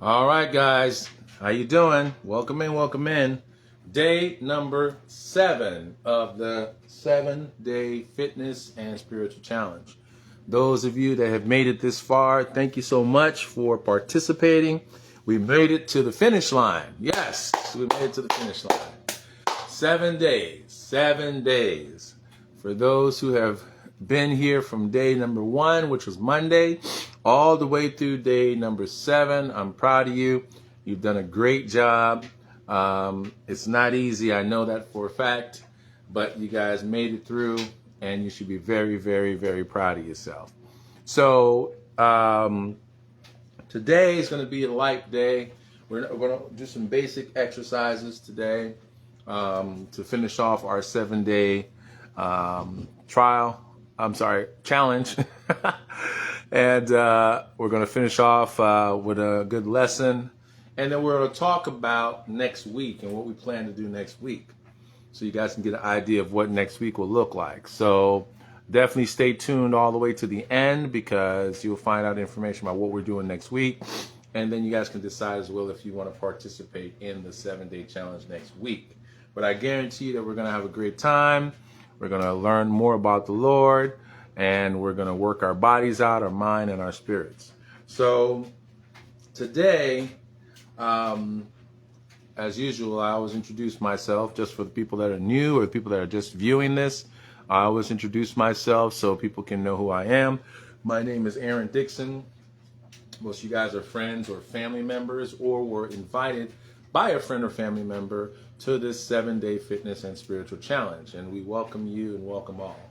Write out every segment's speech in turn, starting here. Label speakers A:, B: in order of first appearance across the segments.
A: All right, guys, how you doing? Welcome in, welcome in. Day number 7 of the 7-day fitness and spiritual challenge. Those of you that have made it this far, thank you so much for participating. We made it to the finish line. Yes, we made it to the finish line. 7 days, 7 days. For those who have been here from day number 1, which was Monday, all the way through day number 7, I'm proud of you. You've done a great job. It's not easy, I know that for a fact, but you guys made it through, and you should be very, very, very proud of yourself. So today is going to be a light day. We're going to do some basic exercises today to finish off our 7-day challenge. And we're going to finish off with a good lesson. And then we're going to talk about next week and what we plan to do next week, so you guys can get an idea of what next week will look like. So definitely stay tuned all the way to the end, because you'll find out information about what we're doing next week. And then you guys can decide as well if you want to participate in the 7-day challenge next week. But I guarantee you that we're going to have a great time. We're going to learn more about the Lord, and we're going to work our bodies out, our mind, and our spirits. So today, as usual, I always introduce myself, just for the people that are new or the people that are just viewing this. I always introduce myself so people can know who I am. My name is Aaron Dixon. Most of you guys are friends or family members, or were invited by a friend or family member to this 7-day fitness and spiritual challenge. And we welcome you and welcome all.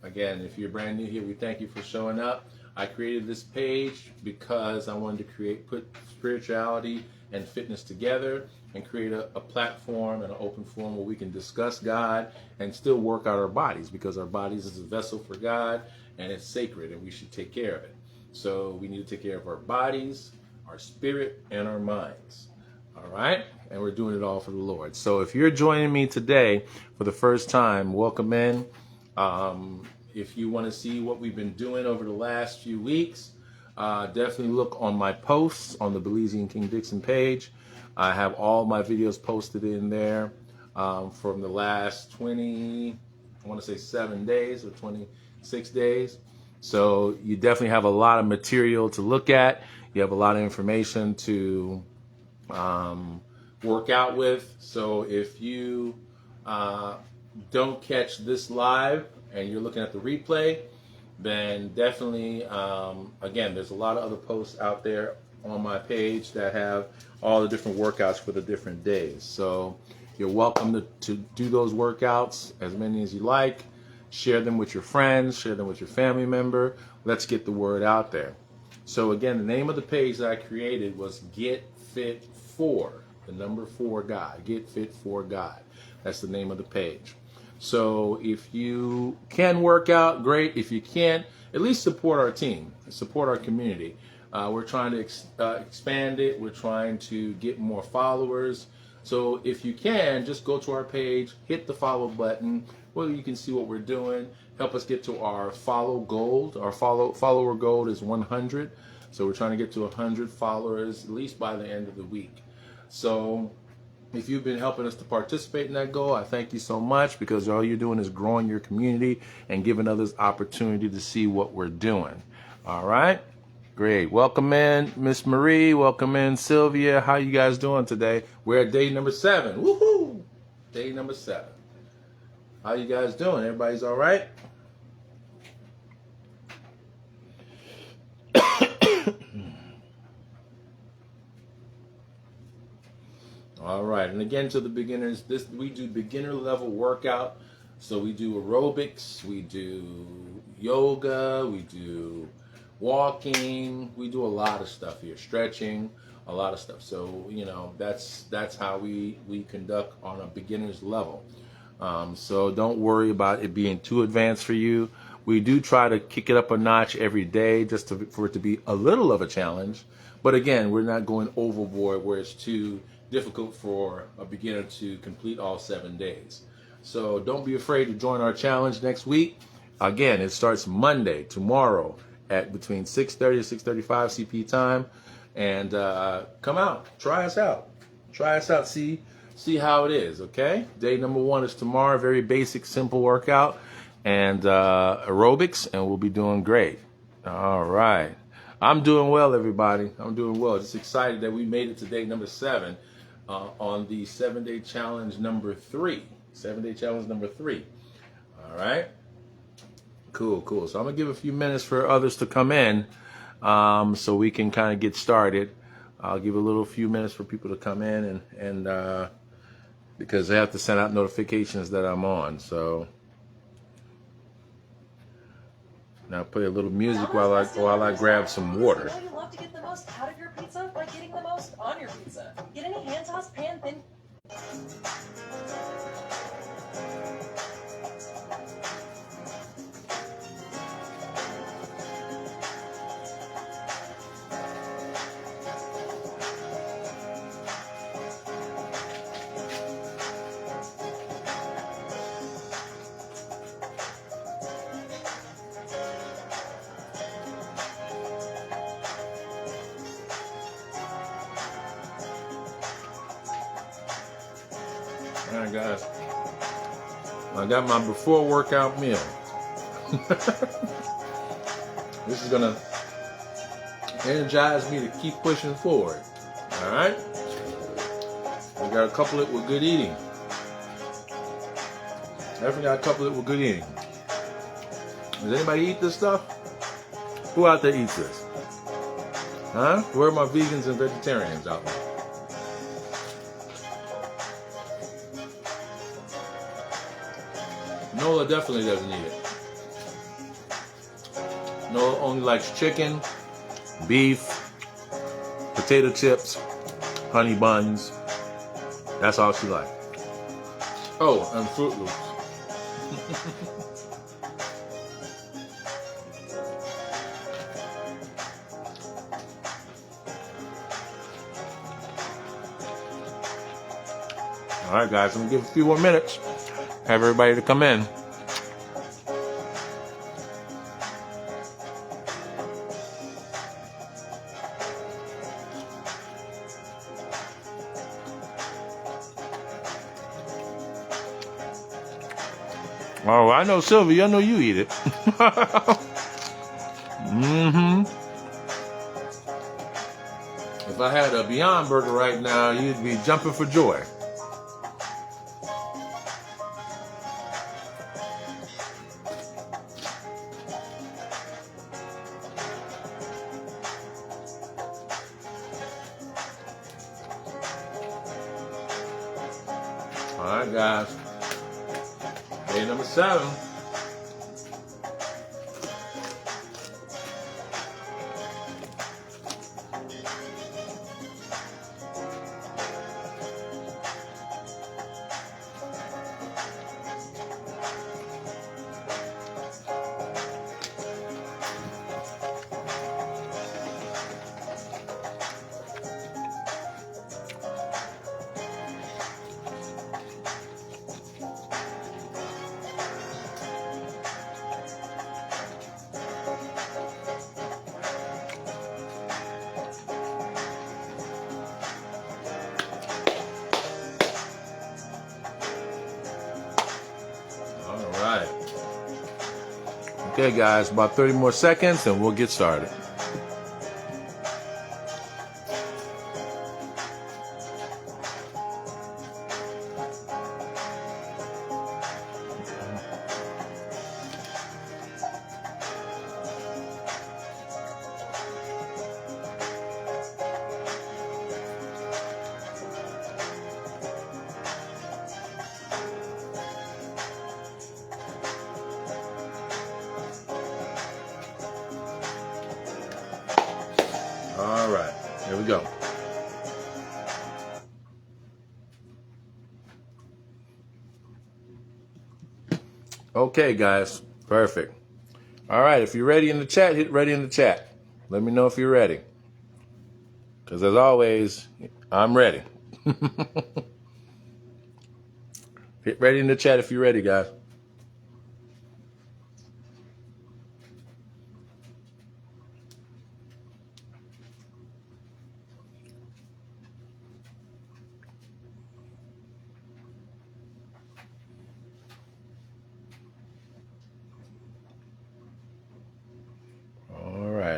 A: Again, if you're brand new here, we thank you for showing up. I created this page because I wanted to put spirituality and fitness together and create a platform and an open forum where we can discuss God and still work out our bodies, because our bodies is a vessel for God and it's sacred and we should take care of it. So we need to take care of our bodies, our spirit, and our minds. All right? And we're doing it all for the Lord. So if you're joining me today for the first time, welcome in. If you want to see what we've been doing over the last few weeks, definitely look on my posts on the Belizean King Dixon page. I have all my videos posted in there from the last 7 days or 26 days. So you definitely have a lot of material to look at. You have a lot of information to work out with. So if you don't catch this live and you're looking at the replay, then definitely, again, there's a lot of other posts out there on my page that have all the different workouts for the different days. So you're welcome to do those workouts, as many as you like. Share them with your friends, share them with your family member. Let's get the word out there. So again, the name of the page that I created was Get Fit For, the number 4 God. Get Fit For God. That's the name of the page. So if you can work out, great. If you can't, at least support our team, support our community. We're trying to expand it. We're trying to get more followers. So if you can, just go to our page, hit the follow button, where you can see what we're doing. Help us get to our follower goal. Our follower goal is 100. So we're trying to get to 100 followers at least by the end of the week. So if you've been helping us to participate in that goal, I thank you so much, because all you're doing is growing your community and giving others opportunity to see what we're doing. All right? Great. Welcome in, Miss Marie. Welcome in, Sylvia. How you guys doing today? We're at day number 7. Woohoo! Day number 7. How you guys doing? Everybody's all right? All right, and again, to the beginners, we do beginner level workout. So we do aerobics, we do yoga, we do walking, we do a lot of stuff here, stretching, a lot of stuff. So that's how we conduct on a beginner's level. So don't worry about it being too advanced for you. We do try to kick it up a notch every day, just for it to be a little of a challenge. But again, we're not going overboard where it's too difficult for a beginner to complete all 7 days. So don't be afraid to join our challenge next week. Again, it starts Monday, tomorrow, at between 6:30 and 6:35 CP time. and come out, try us out, see how it is. Okay, day number 1 is tomorrow. Very basic, simple workout and aerobics, and we'll be doing great. All right, I'm doing well, everybody. I'm doing well. Just excited that we made it to day number 7 on the 7-day challenge number 3. 7-day challenge number 3. All right. Cool. So I'm gonna give a few minutes for others to come in, so we can kind of get started. I'll give a few minutes for people to come in and because they have to send out notifications that I'm on. So now play a little music while I grab some water.
B: You love to get the most out of your pizza by getting the most on your pizza. Get any hand tossed pan thin.
A: All right, guys. I got my before workout meal. This is gonna energize me to keep pushing forward. All right. We got to couple it with good eating. Definitely got to couple it with good eating. Does anybody eat this stuff? Who out there eats this? Huh? Where are my vegans and vegetarians out there? Nola definitely doesn't eat it. Nola only likes chicken, beef, potato chips, honey buns. That's all she likes. Oh, and Fruit Loops. All right, guys, I'm gonna give a few more minutes. Have everybody to come in. Oh, I know, Sylvia. I know you eat it. If I had a Beyond Burger right now, you'd be jumping for joy. All right, guys. Day number 7. Okay, guys, about 30 more seconds and we'll get started. All right, here we go. Okay, guys, perfect. All right, if you're ready in the chat, hit ready in the chat. Let me know if you're ready. Because as always, I'm ready. Hit ready in the chat if you're ready, guys.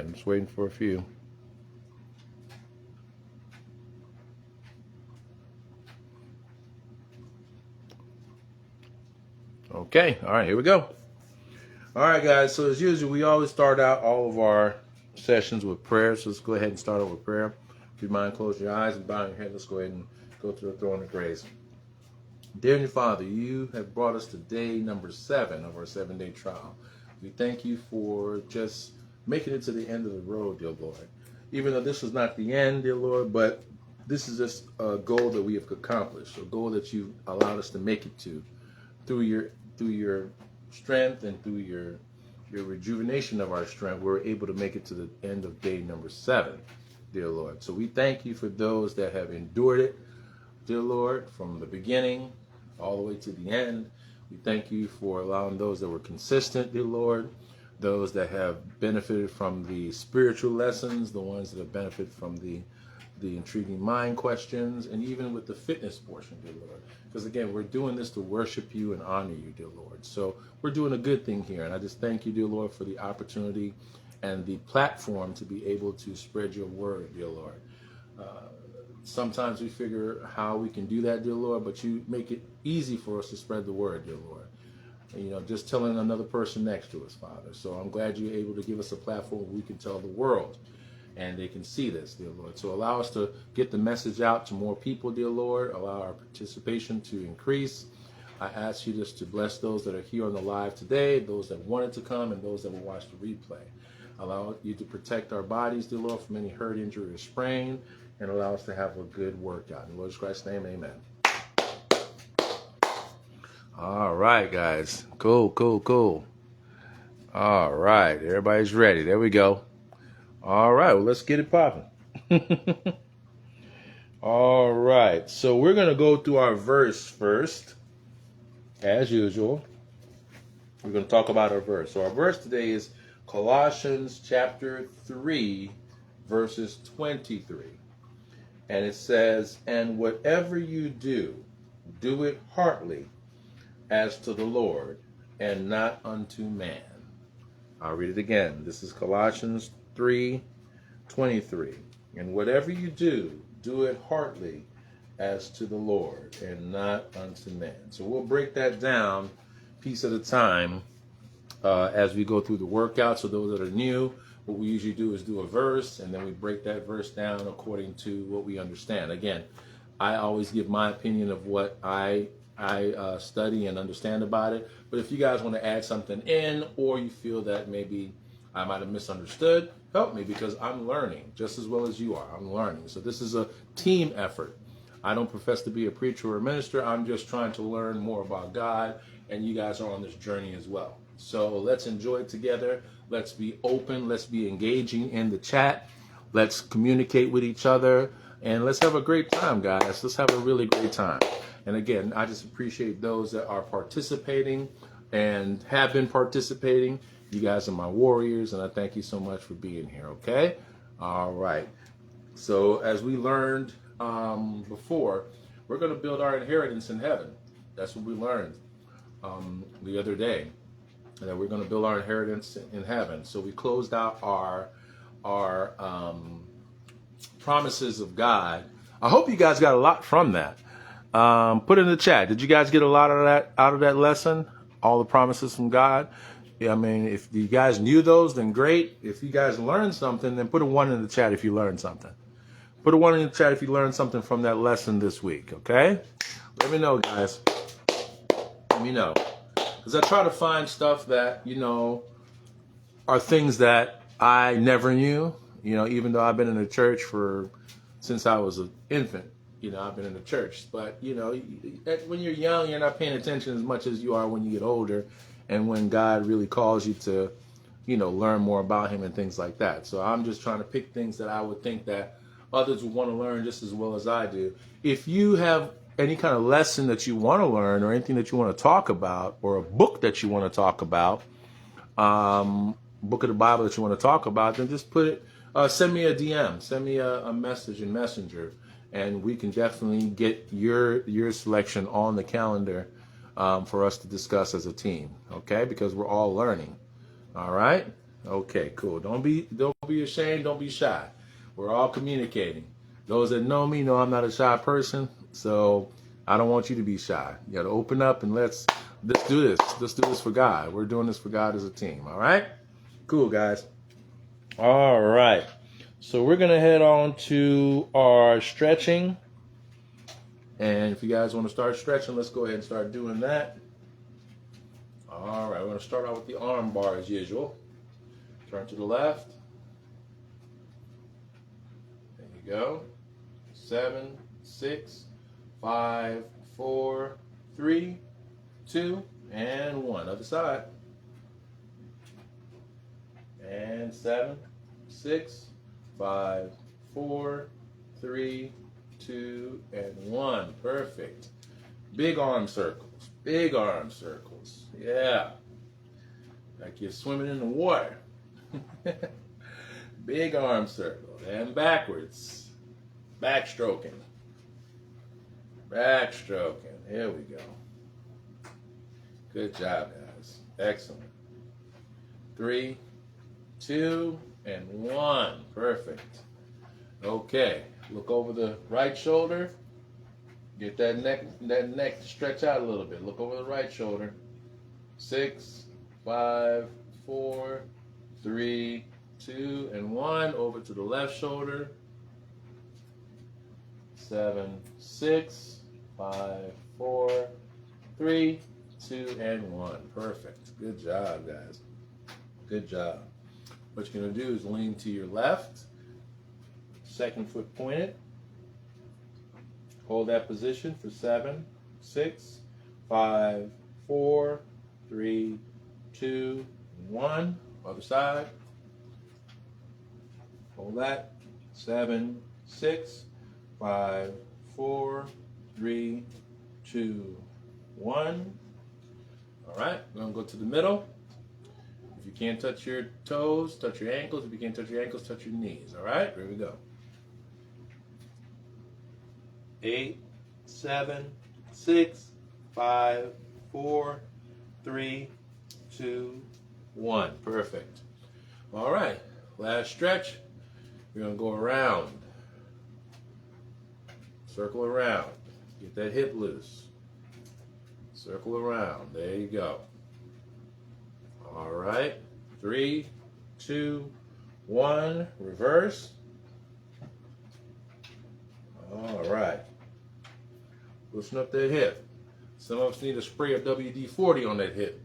A: I'm just waiting for a few. Okay, all right, here we go. All right, guys, so as usual, we always start out all of our sessions with prayer. So let's go ahead and start out with prayer. If you mind, close your eyes and bow your head. Let's go ahead and go to the throne of grace. Dear Heavenly Father, you have brought us to day number 7 of our 7-day trial. We thank you for just making it to the end of the road, dear Lord. Even though this was not the end, dear Lord, but this is just a goal that we have accomplished, a goal that you allowed us to make it to through your strength and through your rejuvenation of our strength. We're able to make it to the end of day number 7, dear Lord. So we thank you for those that have endured it, dear Lord, from the beginning all the way to the end. We thank you for allowing those that were consistent, dear Lord, those that have benefited from the spiritual lessons, the ones that have benefited from the intriguing mind questions, and even with the fitness portion, dear Lord. Because again, we're doing this to worship you and honor you, dear Lord. So we're doing a good thing here. And I just thank you, dear Lord, for the opportunity and the platform to be able to spread your word, dear Lord. Sometimes we figure how we can do that, dear Lord, but you make it easy for us to spread the word, dear Lord. And, just telling another person next to us, Father. So I'm glad you're able to give us a platform where we can tell the world and they can see this, dear Lord. So allow us to get the message out to more people, dear Lord. Allow our participation to increase. I ask you just to bless those that are here on the live today, those that wanted to come, and those that will watch the replay. Allow you to protect our bodies, dear Lord, from any hurt, injury, or sprain, and allow us to have a good workout. In Lord Jesus Christ's name, amen. All right, guys. Cool. All right, everybody's ready. There we go. All right, well, let's get it popping. All right, so we're going to go through our verse first, as usual. We're going to talk about our verse. So our verse today is Colossians chapter 3, verses 23. And it says, "And whatever you do, do it heartily, as to the Lord, and not unto man." I'll read it again. This is Colossians 3:23. "And whatever you do, do it heartily, as to the Lord, and not unto man." So we'll break that down piece at a time as we go through the workout. So those that are new, what we usually do is do a verse, and then we break that verse down according to what we understand. Again, I always give my opinion of what I study and understand about it. But if you guys want to add something in, or you feel that maybe I might have misunderstood, help me, because I'm learning just as well as you are. I'm learning. So this is a team effort. I don't profess to be a preacher or a minister. I'm just trying to learn more about God, and you guys are on this journey as well. So let's enjoy it together. Let's be open. Let's be engaging in the chat. Let's communicate with each other, and let's have a great time, guys. Let's have a really great time. And again, I just appreciate those that are participating and have been participating. You guys are my warriors, and I thank you so much for being here, okay? All right. So as we learned before, we're going to build our inheritance in heaven. That's what we learned the other day, that we're going to build our inheritance in heaven. So we closed out our promises of God. I hope you guys got a lot from that. Put it in the chat. Did you guys get a lot of that out of that lesson? All the promises from God? Yeah, I mean, if you guys knew those, then great. If you guys learned something, then put a 1 in the chat if you learned something. Put a 1 in the chat if you learned something from that lesson this week, okay? Let me know, guys. Let me know. Because I try to find stuff that, are things that I never knew. Even though I've been in the church since I was an infant. I've been in the church. But, when you're young, you're not paying attention as much as you are when you get older. And when God really calls you to, learn more about him and things like that. So I'm just trying to pick things that I would think that others would want to learn just as well as I do. If you have any kind of lesson that you want to learn, or anything that you want to talk about, or a book that you want to talk about, book of the Bible that you want to talk about, then just put it, send me a DM, send me a message in Messenger, and we can definitely get your selection on the calendar for us to discuss as a team, okay? Because we're all learning, all right? Okay, cool. Don't be ashamed. Don't be shy. We're all communicating. Those that know me know I'm not a shy person, so I don't want you to be shy. You got to open up and let's do this. Let's do this for God. We're doing this for God as a team. All right? Cool, guys. All right. So we're gonna head on to our stretching, and if you guys want to start stretching, let's go ahead and start doing that. All right. We're gonna start out with the arm bar as usual. Turn to the left. There you go. 7, 6, 5, 4, 3, 2, and 1. Other side. And 7, 6, 5, 4, 3, 2, and 1. Perfect. Big arm circles. Big arm circles. Yeah. Like you're swimming in the water. Big arm circle. And backwards. Backstroking. Backstroking. Here we go. Good job, guys. Excellent. 3, 2, and 1. Perfect. Okay. Look over the right shoulder. Get that neck to stretch out a little bit. Look over the right shoulder. 6, 5, 4, 3, 2, and 1. Over to the left shoulder. 7, 6, 5, 4, 3, 2, and 1. Perfect. Good job, guys. Good job. What you're going to do is lean to your left. Second foot pointed. Hold that position for 7, 6, 5, 4, 3, 2, 1. Other side. Hold that. 7, 6, 5, 4, 3, 2, 1. All right, we're going to go to the middle. If you can't touch your toes, touch your ankles. If you can't touch your ankles, touch your knees. All right, here we go. 8, 7, 6, 5, 4, 3, 2, 1. Perfect. All right, last stretch. We're going to go around. Circle around. Get that hip loose. Circle around. There you go. All right. 3, 2, 1. Reverse. All right. Loosen up that hip. Some of us need a spray of WD-40 on that hip.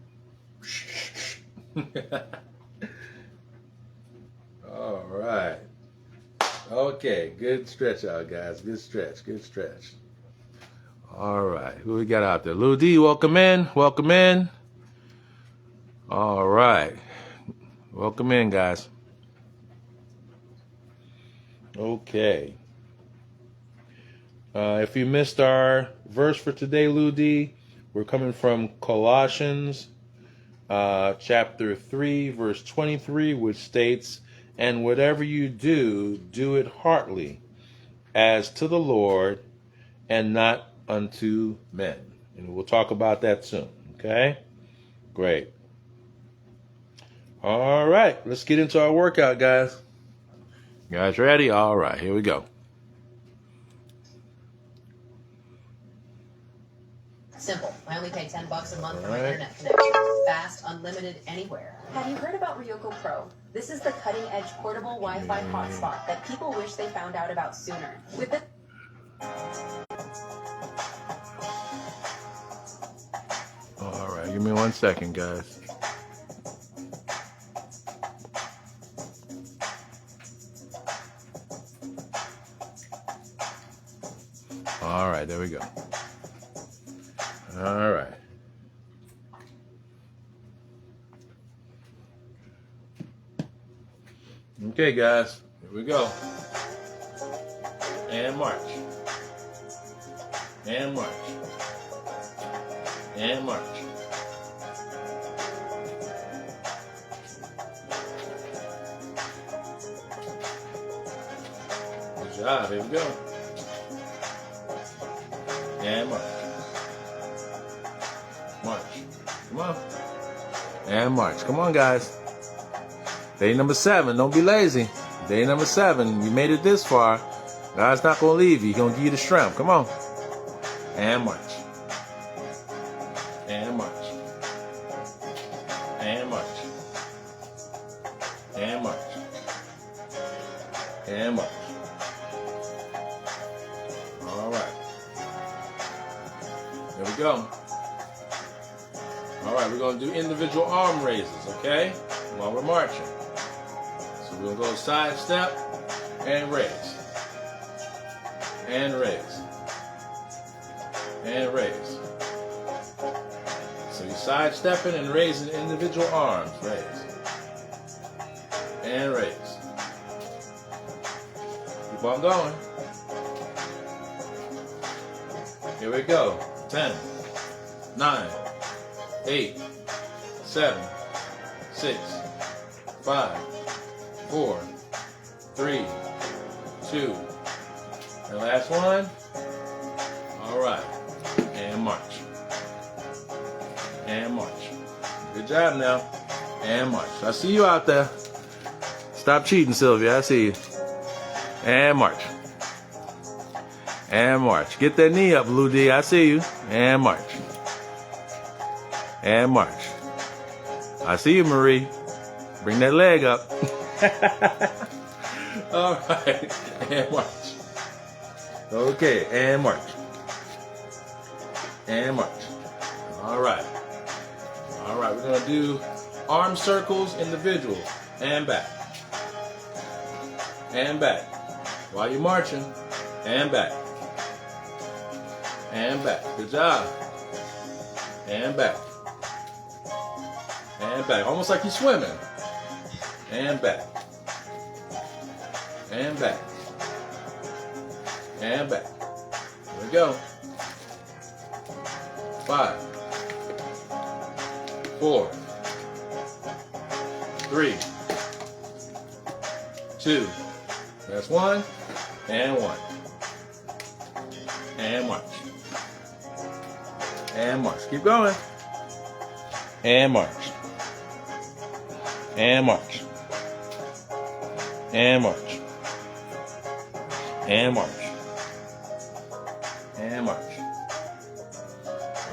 A: All right. Okay, good stretch out, guys. Good stretch, good stretch. All right, who we got out there? Lou D, welcome in, welcome in. All right, welcome in, guys. Okay. If you missed our verse for today, Lou D, we're coming from Colossians chapter 3, verse 23, which states, "And whatever you do, do it heartily, as to the Lord, and not unto men." And we'll talk about that soon, okay? Great. All right, let's get into our workout, guys. You guys ready? All right, here we go.
C: Simple. I only pay $10 a month for my internet connection. Fast, unlimited, anywhere.
B: Have you heard about Ryoko Pro? This is the cutting-edge portable Wi-Fi hotspot that people wish they found out about sooner. With the
A: All right, give me 1 second, guys. All right, there we go. All right. Okay, guys, here we go. And march. And march. And march. Good job, here we go. And march. March. Come on. And march. Come on, guys. Day number 7. Don't be lazy. Day number 7. You made it this far. God's not going to leave you. He's going to give you the strength. Come on. And march. And march. And march. And march. And march. All right. Here we go. All right, we're going to do individual arm raises, okay? While we're marching. So we're going to go side step and raise. And raise. And raise. So you're side stepping and raising individual arms. Raise. And raise. Keep on going. Here we go. 10, 9, 8, 7, 6, 5, 4, 3, 2, and last one. All right, and march. And march. Good job now. And march. I see you out there. Stop cheating, Sylvia. I see you. And march. And march. Get that knee up, Blue D. I see you. And march. And march. I see you, Marie. Bring that leg up. All right. And march. Okay. And march. And march. All right. All right. We're going to do arm circles, individual. And back. And back. While you're marching. And back. And back. Good job. And back. And back. Almost like you're swimming. And back. And back. And back. Here we go. 5, 4, 3, 2. That's 1. And 1. And march. And march. Keep going. And march. And march. And march. And march. And march.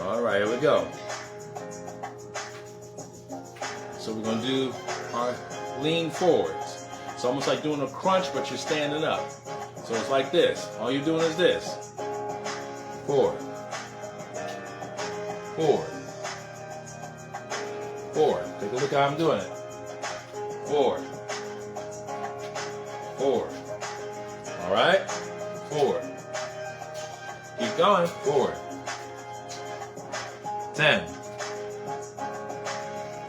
A: All right, here we go. So we're going to do our lean forwards. It's almost like doing a crunch, but you're standing up. So it's like this. All you're doing is this. Forward. Forward. Forward. Take a look how I'm doing it. Forward. Forward. All right? Forward. Keep going. Forward. 10,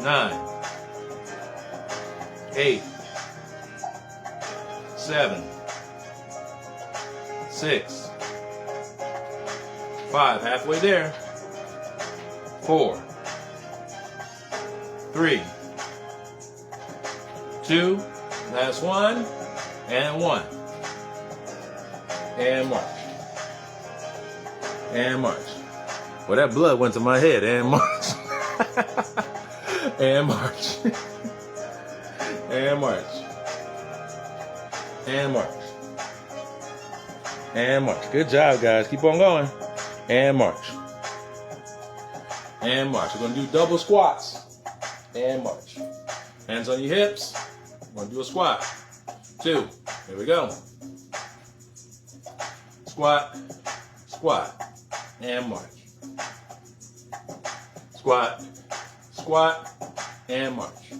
A: 9, 8, 7, 6, 5. Halfway there. 4, 3, 2, last one, and 1. And march. And march. Well, that blood went to my head. And march. And march. And march. And march. And march. Good job, guys. Keep on going. And march. And march. We're going to do double squats. And march. Hands on your hips. We're going to do a squat. 2. Here we go. Squat. Squat. And march. Squat. Squat. And march.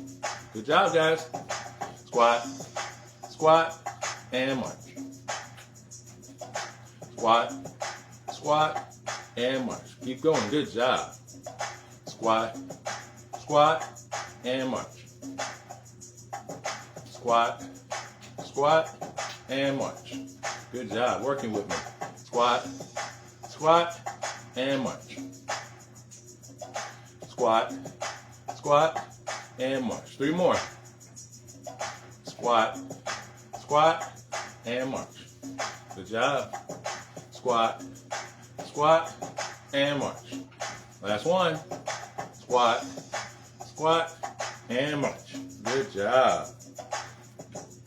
A: Good job, guys. Squat. Squat. And march. Squat. Squat. And march. Keep going. Good job. Squat. Squat. And march. Squat. Squat. And march. Good job working with me. Squat. Squat. And march. Squat. Squat. And march. 3 more. Squat. Squat. And march. Good job. Squat. Squat. And march. Last one. Squat. Squat. And march. Good job.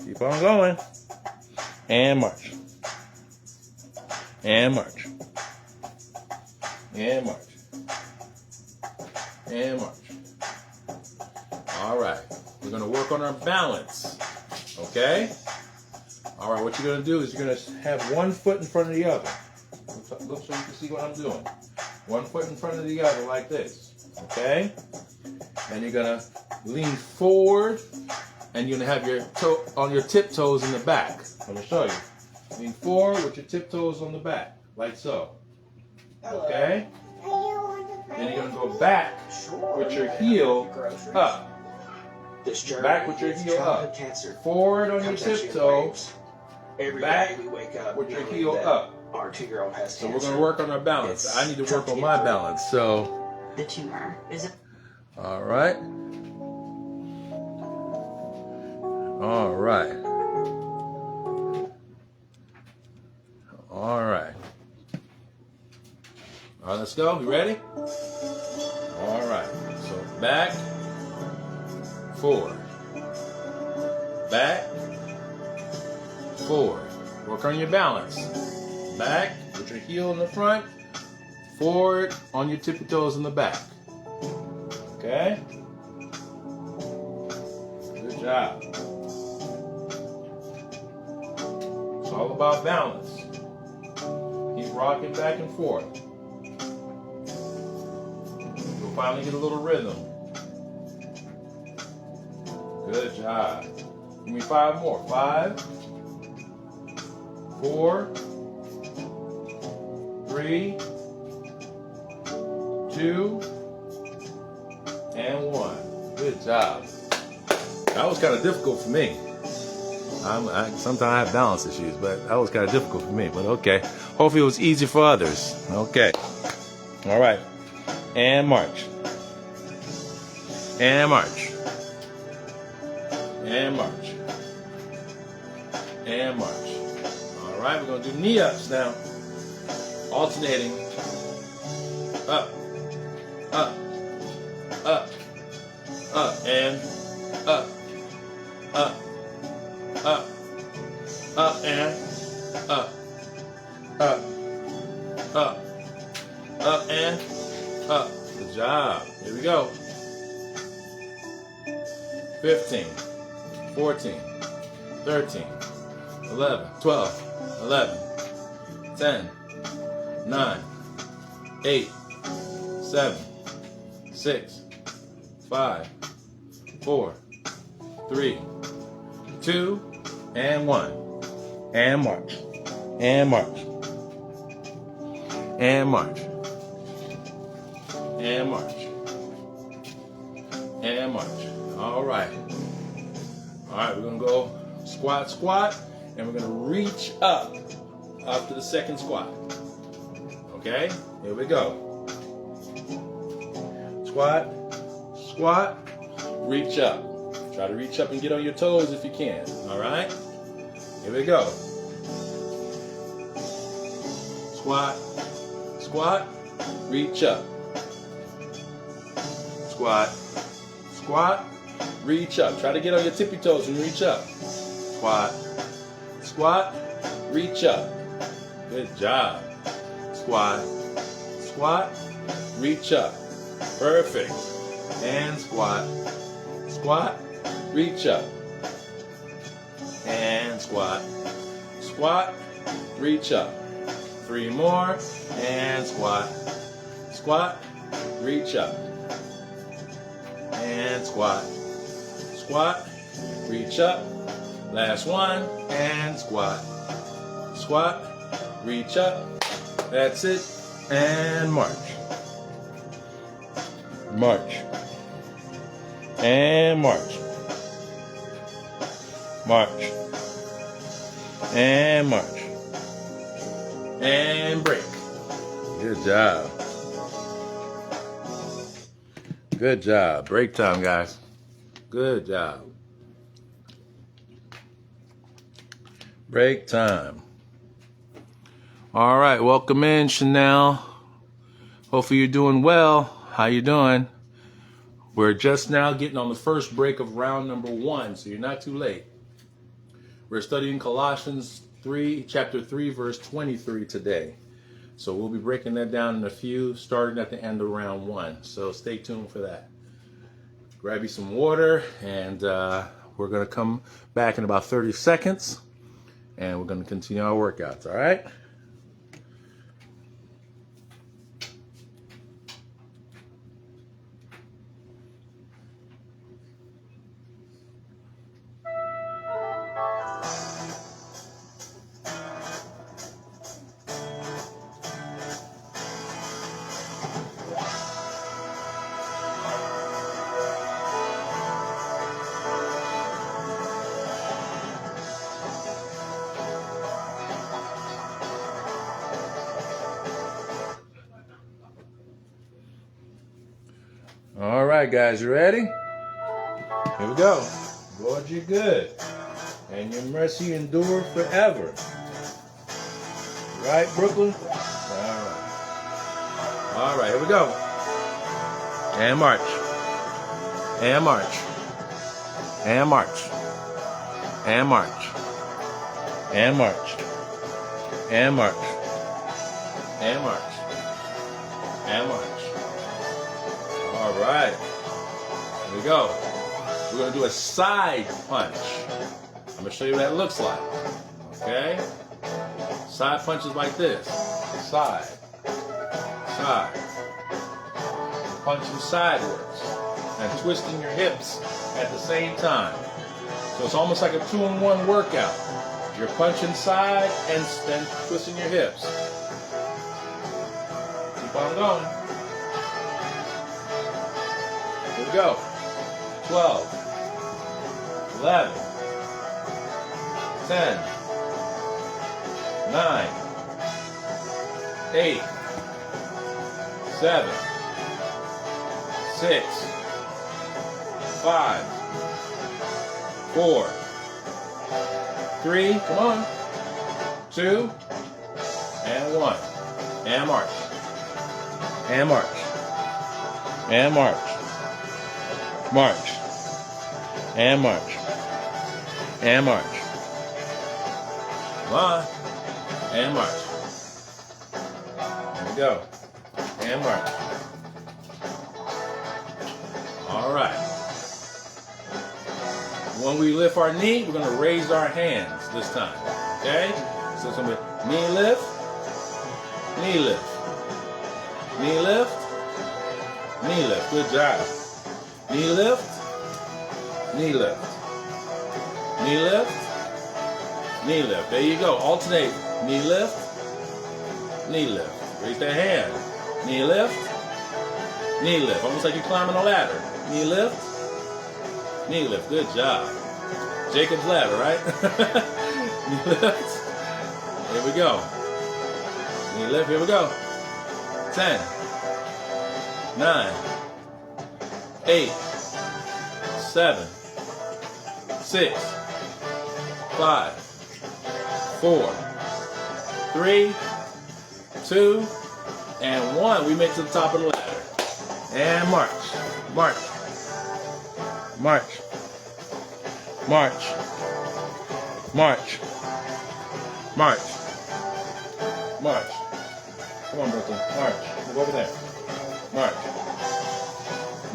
A: Keep on going. And march. And march. And march. And march. All right. We're going to work on our balance. Okay? All right, what you're going to do is you're going to have one foot in front of the other. Look so you can see what I'm doing. One foot in front of the other like this. Okay? And you're going to lean forward, and you're going to have your toe on your tiptoes in the back. I'm going to show you. Lean forward with your tiptoes on the back, like so. Okay? Then you're going to go back with your heel up. Back with your heel up. Forward on your tiptoe. Back with your heel up.
D: Our 2-year-old has
A: So we're going to work on our balance. I need to work on my balance. So,
C: The tumor is a
A: all right. All right. All right. All right, let's go. You ready? All right. So back, forward. Back, forward. Work on your balance. Back with your heel in the front. Forward on your tippy toes in the back. Okay? Good job. It's all about balance. Keep rocking back and forth. You'll finally get a little rhythm. Good job. Give me 5 more. 5, 4, 3, 2, and 1. Good job. That was kind of difficult for me. Sometimes I have balance issues, but that was kind of difficult for me. But okay. Hopefully it was easy for others. Okay. All right. And march. And march. And march. And march. All right. We're going to do knee ups now. Alternating. Up. Up. Up. Up. And up. Up. Up. Up and up. Up. Up. Up and up. Good job. Here we go. 15, 14, 13, 11, 12, 11, 10, 9, 8, 7, 6, 5, 4, 3, 2, and 1. And march. And march. And march. And march. And march. All right. All right, we're going to go squat, squat, and we're going to reach up to the second squat. Okay? Here we go. Squat, squat, reach up. Try to reach up and get on your toes if you can. All right? Here we go. Squat, squat, reach up. Squat, squat, reach up. Try to get on your tippy toes and reach up. Squat, squat, reach up. Good job. Squat, squat, reach up. Perfect. And squat, squat, reach up. And squat, squat, reach up. 3 more, and squat, squat, reach up. And squat, squat, reach up. Last one, and squat, squat, reach up. That's it, and march. March. And march. March. And march. And break. Good job. Good job. Break time, guys. Good job. Break time. All right, welcome in, Chanel. Hopefully you're doing well. How you doing? We're just now getting on the first break of round number 1, so you're not too late. We're studying Colossians 3, chapter 3, verse 23 today. So we'll be breaking that down in a few, starting at the end of round 1. So stay tuned for that. Grab you some water, and we're going to come back in about 30 seconds, and we're going to continue our workouts, all right? All right, guys, you ready? Here we go. Lord, you're good, and your mercy endure forever. Right, Brooklyn? All right, here we go. And march. And march. And march. And march. And march. And march. And march. And march. All right, here we go. We're going to do a side punch. I'm going to show you what that looks like. Okay? Side punches like this. Side. Side. Punching sideways and twisting your hips at the same time. So it's almost like a 2-in-1 workout. You're punching side and then twisting your hips. Keep on going. Here we go. 12, 11, 10, 9, 8, 7, 6, 5, 4, 3, come on, 2, and 1. And march. And march. And march. March. And march. And march. Come on. And march. There we go. And march. All right. When we lift our knee, we're going to raise our hands this time. Okay? So it's going to be knee lift, knee lift, knee lift, knee lift. Good job. Knee lift, knee lift, knee lift, knee lift. There you go. Alternate. Knee lift, knee lift. Raise that hand. Knee lift, knee lift. Almost like you're climbing a ladder. Knee lift, knee lift. Good job. Jacob's ladder, right? Knee lift. Here we go. Knee lift. Here we go. 10, 9, 8, 7, 6, 5, 4, 3, 2, and 1. We make to the top of the ladder. And march. March. March. March. March. March. March. Come on, Brooklyn. March. Move over there. March.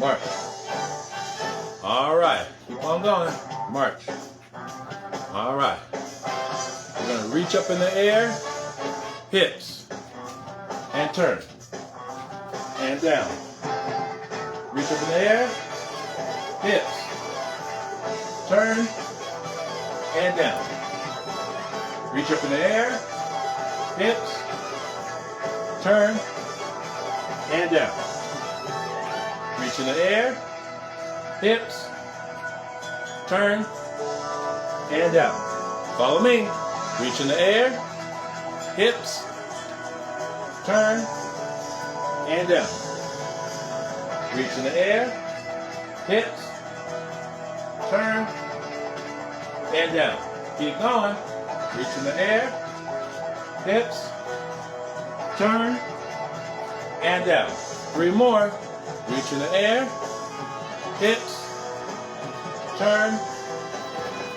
A: March. All right. Keep on going. March. All right. We're going to reach up in the air, hips, and turn. And down. Reach up in the air, hips, turn, and down. Reach up in the air, hips, turn, and down. Reach in the air, hips, turn, and down. Follow me. Reach in the air, hips, turn, and down. Reach in the air, hips, turn, and down. Keep going. Reach in the air, hips, turn, and down. 3 more. Reach in the air, hips, turn,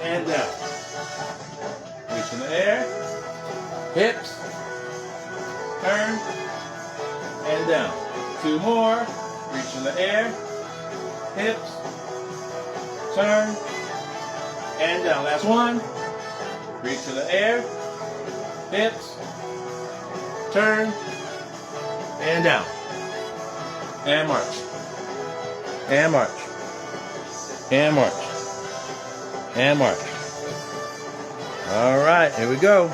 A: and down. the air. Hips. Turn. And down. 2 more. Reach in the air. Hips. Turn. And down. Last one. Reach in the air. Hips. Turn. And down. And march. And march. And march. And march. All right, here we go.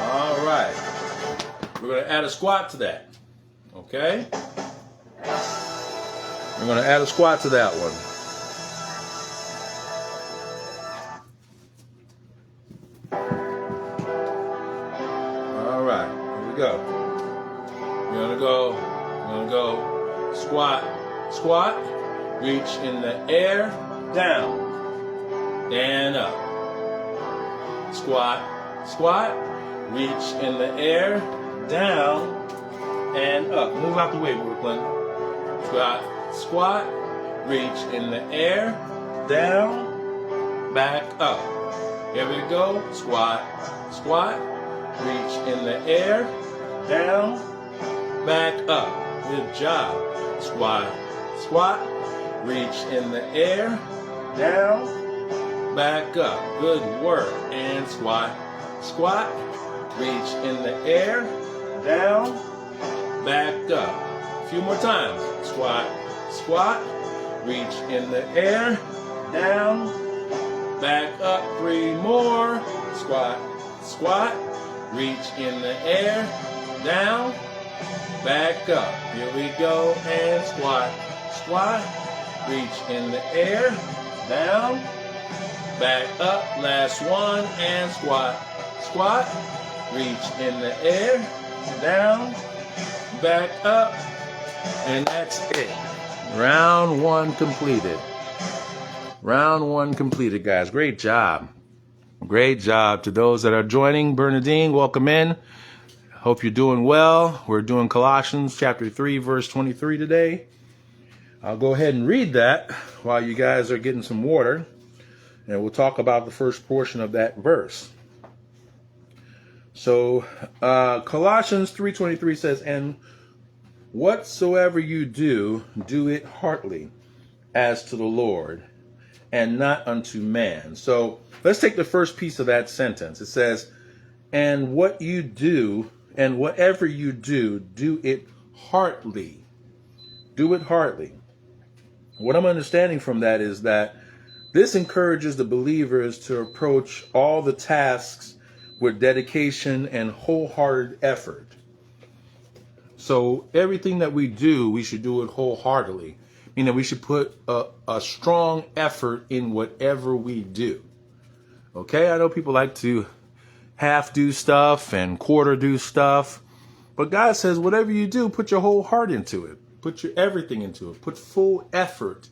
A: All right. We're going to add a squat to that. Okay? We're going to add a squat to that one. All right, here we go. We're gonna go squat, squat, reach in the air, down, and up. Squat, squat, reach in the air, down, and up. Move out the way, Brooklyn. Squat, squat, reach in the air, down, back up. Here we go. Squat, squat, reach in the air, down, back up. Good job. Squat, squat, reach in the air, down, back up. Good work. And squat, squat, reach in the air, down, back up. A few more times. Squat, squat, reach in the air, down, back up. 3 more. Squat, squat, reach in the air, down, back up. Here we go. And squat, squat, reach in the air, down, back up. Last one. And squat, squat, reach in the air, down, back up. And that's it. Round 1 completed. Round 1 completed, guys. Great job. Great job. To those that are joining, Bernadine, welcome in. Hope you're doing well. We're doing Colossians chapter 3, verse 23 today. I'll go ahead and read that while you guys are getting some water, and we'll talk about the first portion of that verse. So Colossians 3:23 says, "And whatsoever you do, do it heartily, as to the Lord, and not unto man." So let's take the first piece of that sentence. It says, "And what you do, and whatever you do, do it heartily." Do it heartily. What I'm understanding from that is that this encourages the believers to approach all the tasks with dedication and wholehearted effort. So everything that we do, we should do it wholeheartedly. Meaning we should put a strong effort in whatever we do. Okay, I know people like to half do stuff and quarter do stuff. But God says whatever you do, put your whole heart into it. Put your everything into it. Put full effort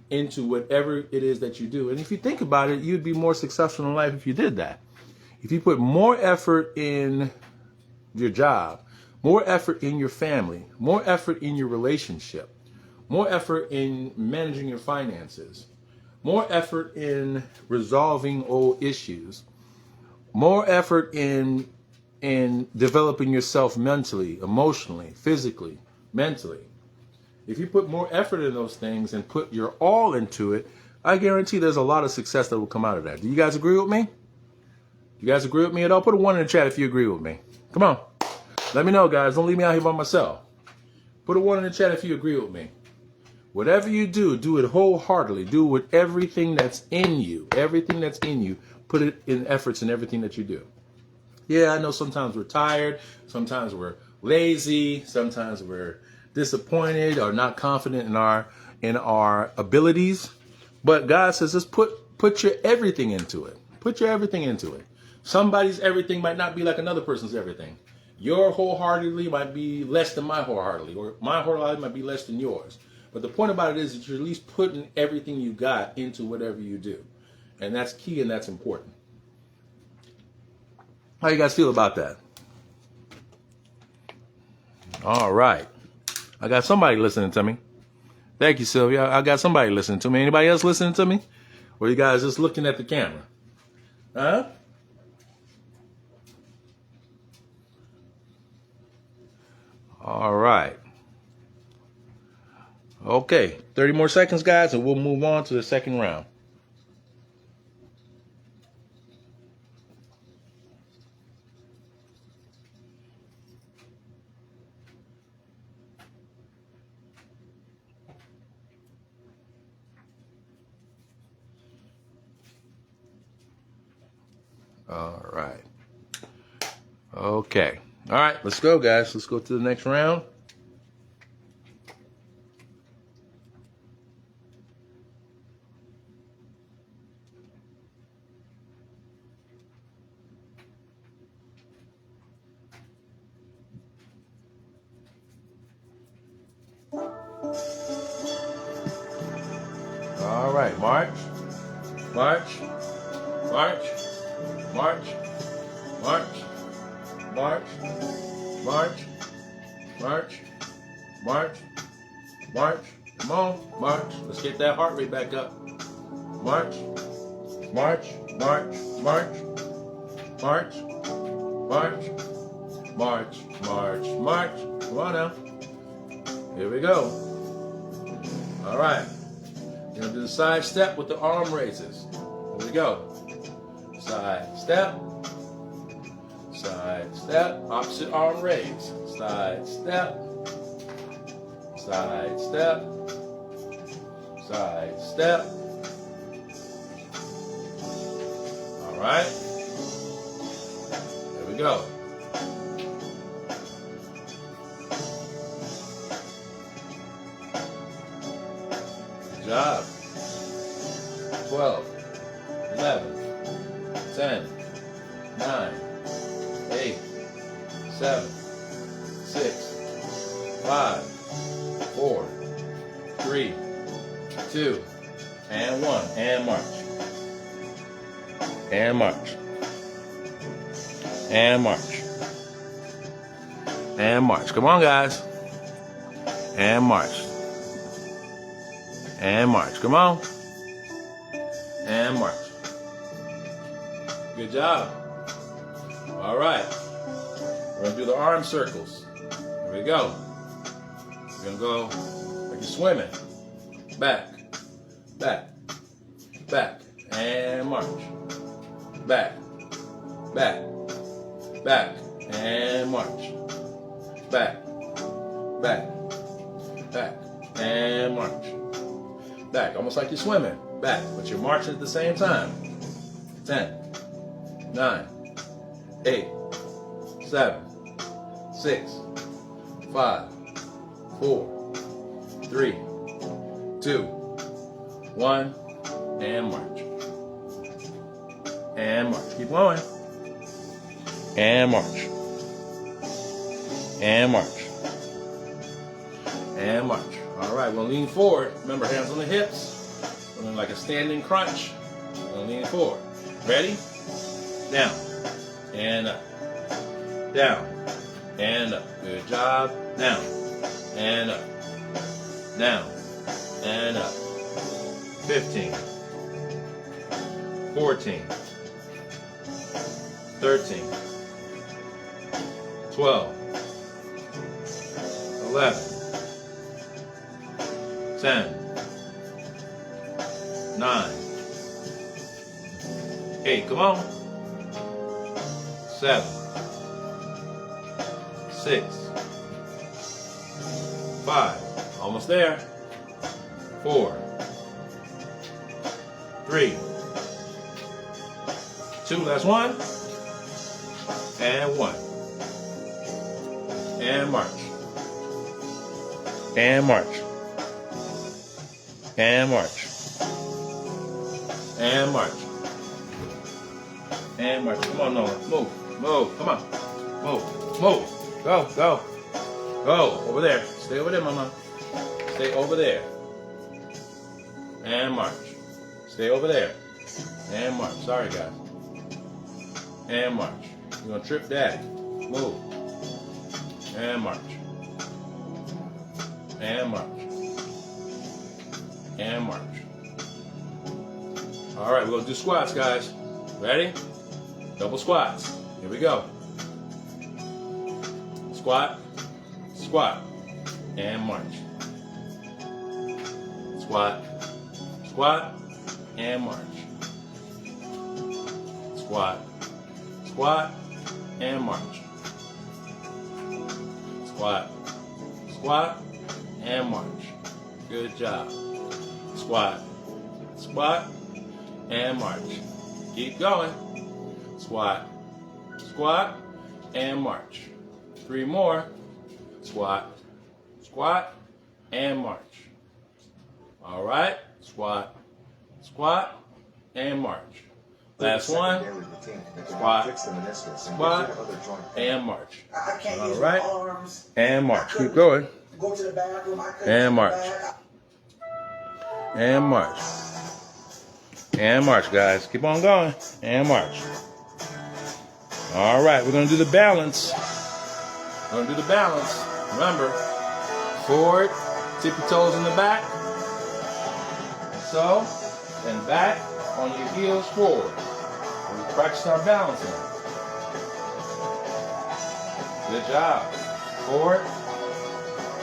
A: into whatever it is that you do. And if you think about it, you'd be more successful in life if you did that. If you put more effort in your job, more effort in your family, more effort in your relationship, more effort in managing your finances, more effort in resolving old issues, more effort in developing yourself mentally, emotionally, physically, mentally. If you put more effort in those things and put your all into it, I guarantee there's a lot of success that will come out of that. Do you guys agree with me? You guys agree with me at all? Put a 1 in the chat if you agree with me. Come on. Let me know, guys. Don't leave me out here by myself. Put a 1 in the chat if you agree with me. Whatever you do, do it wholeheartedly. Do it with everything that's in you. Everything that's in you. Put it in efforts in everything that you do. Yeah, I know sometimes we're tired. Sometimes we're lazy. Sometimes we're disappointed or not confident in our abilities. But God says, just put your everything into it. Put your everything into it. Somebody's everything might not be like another person's everything. Your wholeheartedly might be less than my wholeheartedly, or my wholeheartedly might be less than yours. But the point about it is that you're at least putting everything you got into whatever you do. And that's key and that's important. How you guys feel about that? All right. I got somebody listening to me. Thank you, Sylvia. I got somebody listening to me. Anybody else listening to me? Or you guys just looking at the camera? Huh? All right. Okay, 30 more seconds, guys, and we'll move on to the second round. All right. Okay. All right, let's go, guys. Let's go to the next round. All right, march, march, march, march, march, march, march, march, march, march. Come on, march. Let's get that heart rate back up. March, march, march, march, march, march, march, march, march. Come on now. Here we go. All right. We're going to do the side step with the arm raises. Here we go. Side step, opposite arm raise. Side step, side step, side step. All right. There we go. Good job. 12, 11, 10, 9, 8, 7, 6, 5, 4, 3, 2, and 1. And march. And march. And march. And march. Come on, guys. And march. And march. Come on. And march. Good job. All right. We're going to do the arm circles. Here we go. We're going to go like you're swimming. Back. Back. Back. And march. Back. Back. Back. And march. Back. Back. Back. And march. Back. Almost like you're swimming. Back. But you're marching at the same time. 10, 9, 8, 7, 6, 5, 4, 3, 2, 1, and march. And march. Keep going. And march. And march. And march. All right, we'll lean forward. Remember, hands on the hips. We're doing like a standing crunch. We'll lean forward. Ready? Down. And up. Down. And up. Good job. Down. And up. Down. And up. 15. 14. 13. 12. 11. 10. 9. 8. Come on. 7. 6. 5. Almost there. 4. 3. 2. Last one. And 1. And march. And march. And march. And march. And march. Come on, Noah. Move. Move. Come on. Move. Move. Go. Go. Go. Over there. Stay over there, Mama. Stay over there. And march. Stay over there. And march. Sorry, guys. And march. You're going to trip Daddy. Move. And march. And march. And march. All right, we're gonna do squats, guys. Ready? Double squats. Here we go. Squat, squat, and march. Squat, squat, and march. Squat, squat, and march. Squat, squat, and march. Good job. Squat, squat, and march. Keep going. Squat, squat, and march. 3 more. Squat, squat, and march. All right. Squat, squat, and march. Last one. Squat, squat, and march. All right. And march. Keep going. And march. And march. And march, guys. Keep on going. And march. All right. We're going to do the balance. We're going to do the balance. Remember, forward, tip your toes in the back. So, then back on your heels forward. We practice our balancing. Good job. Forward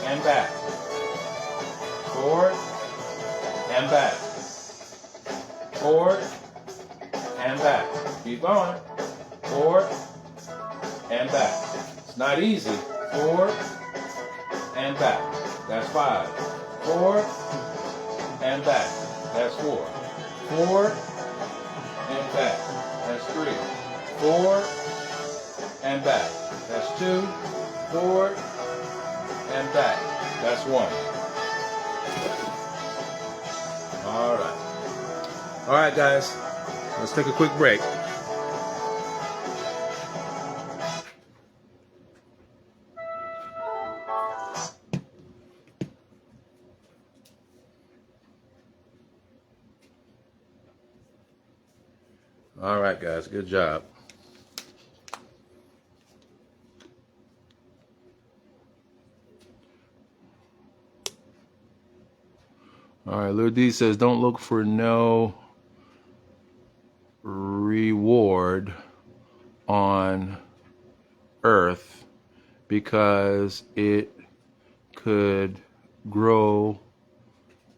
A: and back. Forward and back. Forward and back. Keep going. Forward and back. It's not easy. Forward and back. That's 5. Forward and back. That's 4. Forward and back. That's 3. Forward and back. That's 2. Forward and back. That's 1. All right. All right, guys. Let's take a quick break. All right, guys. Good job. All right, Lil D says, don't look for no reward on earth because it could grow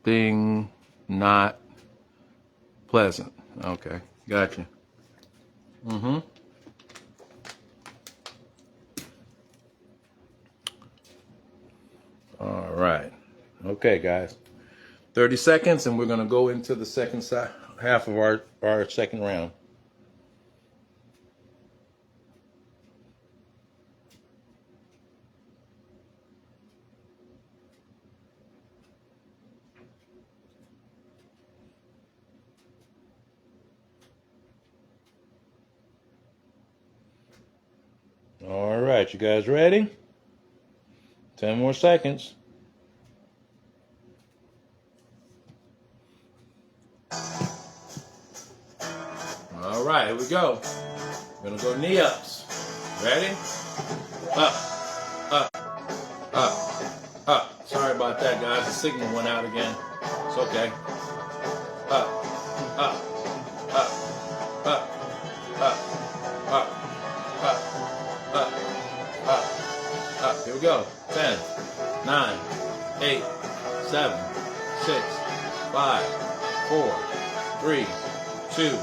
A: thing not pleasant. Okay, gotcha. Mm-hmm. All right. Okay, guys. 30 seconds, and we're going to go into the second half of our second round. All right, you guys ready? 10 more seconds. All right, here we go. We're gonna go knee ups. Ready? Up, up, up, up. Sorry about that, guys. The signal went out again. It's okay. Up, up, up, up, up, up, up, up, up, up. Here we go. 10, 9, 8, 7, 6, 5, 4, 3, 2,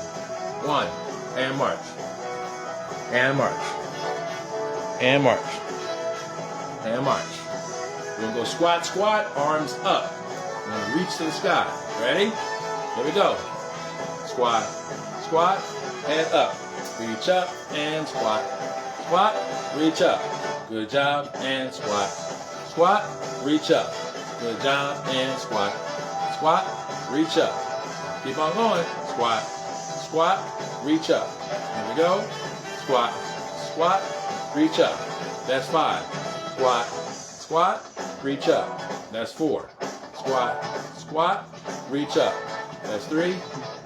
A: 1, and march. And march. And march. And march. We're going to go squat, squat, arms up. We're going to reach to the sky. Ready? Here we go. Squat, squat, and up. Reach up and squat. Squat, reach up. Good job, and squat. Squat, reach up. Good job, and squat. Squat, reach up. Keep on going. Squat, squat, reach up. Here we go. Squat, squat, reach up. That's 5. Squat, squat, reach up. That's 4. Squat, squat, reach up. That's 3.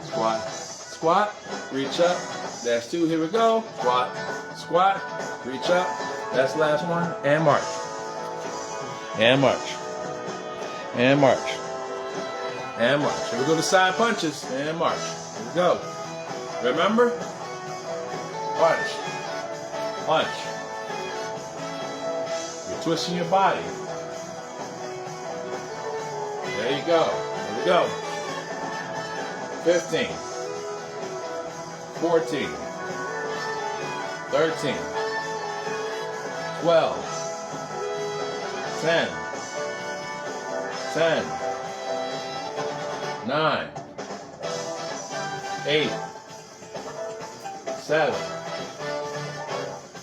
A: Squat, squat, reach up. That's 2. Here we go. Squat, squat, reach up. That's the last one. And march. And march. And march. And march. Here we go to side punches. And march. Here we go. Remember? Punch. Punch. You're twisting your body. There you go. Here we go. 15. 14. 13. 12. 10. 10. 9. 8. 7.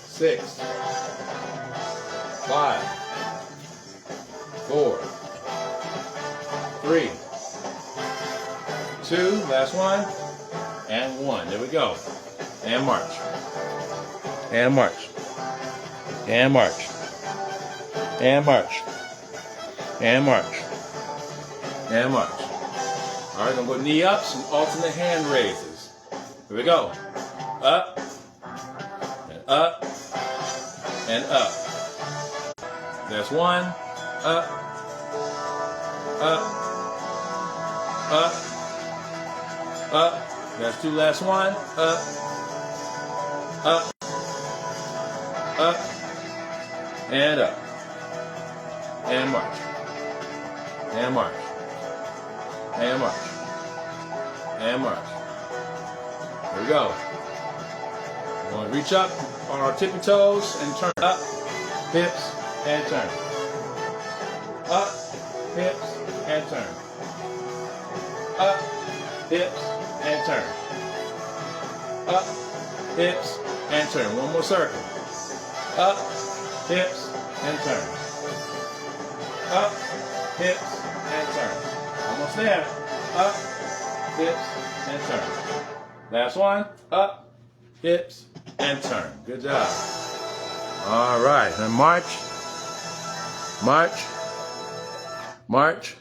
A: 6. 5. 4. 3. 2. Last one. And 1. There we go. And march. And march. And march. And march. And march. And march. All right, gonna go knee ups and alternate hand raises. Here we go. Up. And up. And up. That's 1. Up. Up. Up. Up. That's 2. Last 1. Up. Up. Up. And up. And march. And march. And march. And march. Here we go. We're going to reach up on our tippy toes and turn up, hips, and turn. Up, hips, and turn. Up, hips, and turn. Up, hips, and turn. One more circle. Up, hips, and turn. Up, hips, and turn. Almost there. Up, hips, and turn. Last one. Up, hips, and turn. Good job. All right. And march. March. March.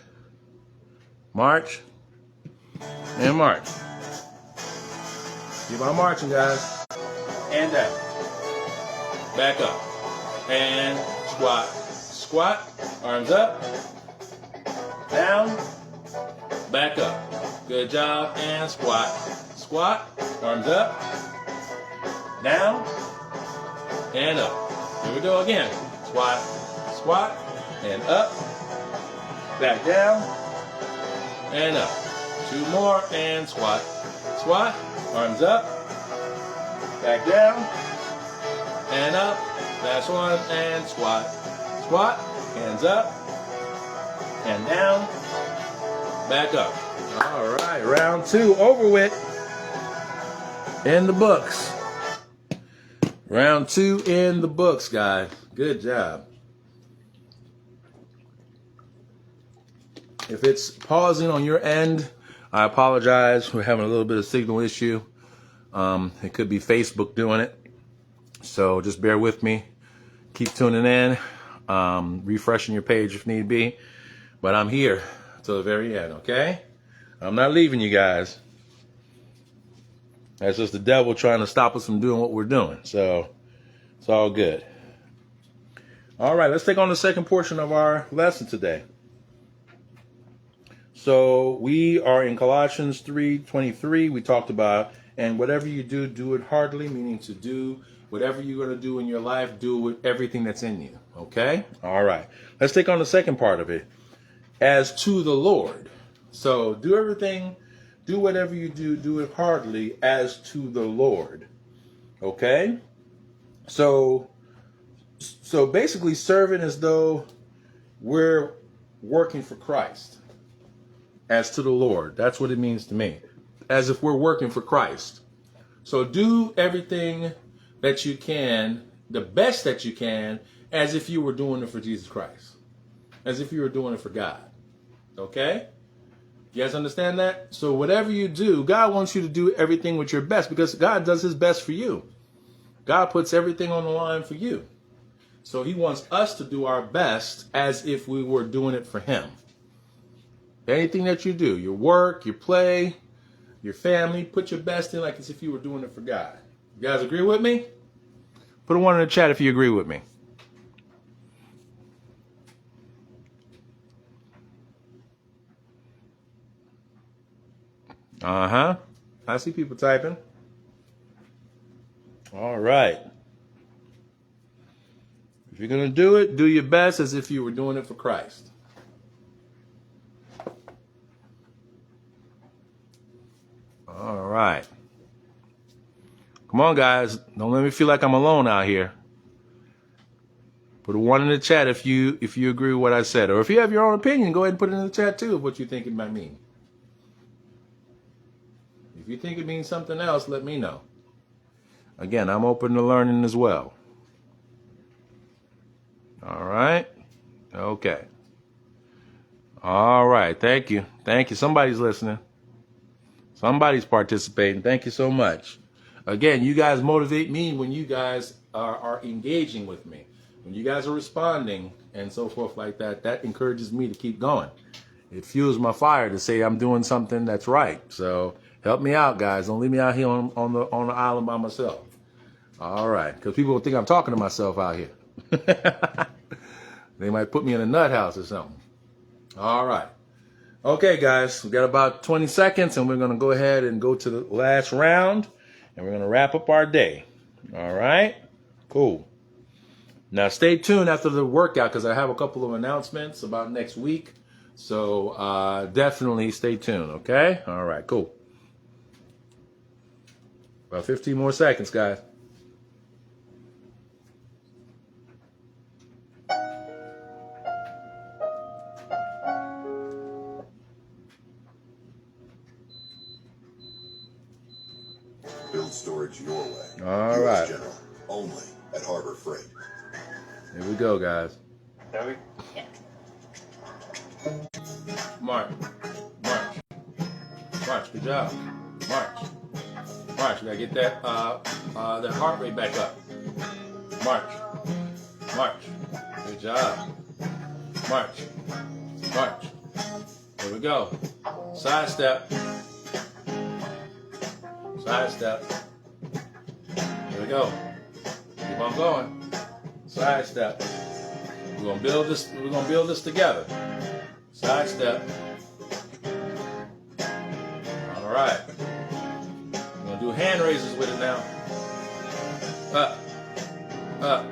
A: March. And march. Keep on marching, guys. And down. Back up. And squat. Squat. Arms up. Down. Back up. Good job. And squat. Squat. Arms up. Down. And up. Here we go again. Squat. Squat. And up. Back down. And up. 2 more. And squat. Squat. Arms up. Back down. And up. Last one. And squat. Squat. Hands up. And down. Back up. All right. Round 2 over with. In the books. Round 2 in the books, guys. Good job. If it's pausing on your end, I apologize. We're having a little bit of signal issue. It could be Facebook doing it. So just bear with me. Keep tuning in. Refreshing your page if need be. But I'm here till the very end, okay? I'm not leaving you guys. That's just the devil trying to stop us from doing what we're doing. So it's all good. All right, let's take on the second portion of our lesson today. So we are in Colossians 3:23. We talked about, and whatever you do, do it heartily, meaning to do whatever you're going to do in your life, do it with everything that's in you. Okay? All right. Let's take on the second part of it. As to the Lord. So do everything, do whatever you do, do it heartily as to the Lord. Okay? So basically serving as though we're working for Christ. As to the Lord. That's what it means to me. As if we're working for Christ. So do everything that you can, the best that you can, as if you were doing it for Jesus Christ. As if you were doing it for God. Okay? You guys understand that? So whatever you do, God wants you to do everything with your best because God does his best for you. God puts everything on the line for you. So he wants us to do our best as if we were doing it for him. Anything that you do, your work, your play, your family, put your best in like as if you were doing it for God. You guys agree with me? Put a 1 in the chat if you agree with me. Uh-huh. I see people typing. All right. If you're going to do it, do your best as if you were doing it for Christ. All right. Come on, guys. Don't let me feel like I'm alone out here. Put a 1 in the chat if you agree with what I said. Or if you have your own opinion, go ahead and put it in the chat too of what you think it might mean. If you think it means something else, let me know. Again, I'm open to learning as well. All right. Okay. All right. Thank you. Thank you. Somebody's listening. Somebody's participating. Thank you so much. Again, you guys motivate me when you guys are engaging with me. When you guys are responding and so forth like that, that encourages me to keep going. It fuels my fire to say I'm doing something that's right. So help me out, guys. Don't leave me out here on the island by myself. All right. Because people will think I'm talking to myself out here. They might put me in a nut house or something. All right. Okay, guys. We got about 20 seconds, and we're going to go ahead and go to the last round, and we're going to wrap up our day. All right? Cool. Now, stay tuned after the workout because I have a couple of announcements about next week. So definitely stay tuned, okay? All right, cool. About 15 more seconds, guys.
D: Build storage your way.
A: All
D: US
A: right.
D: General, only at Harbor Freight.
A: Here we go, guys.
E: Debbie?
A: March. March. March. Good job. March. March. We gotta get that that heart rate back up. March. March. Good job. March. March. Here we go. Side step. Side step. Here we go. Keep on going. Side step. We're gonna build this. We're gonna build this together. Side step. All right. We're gonna do hand raises with it now. Up, up,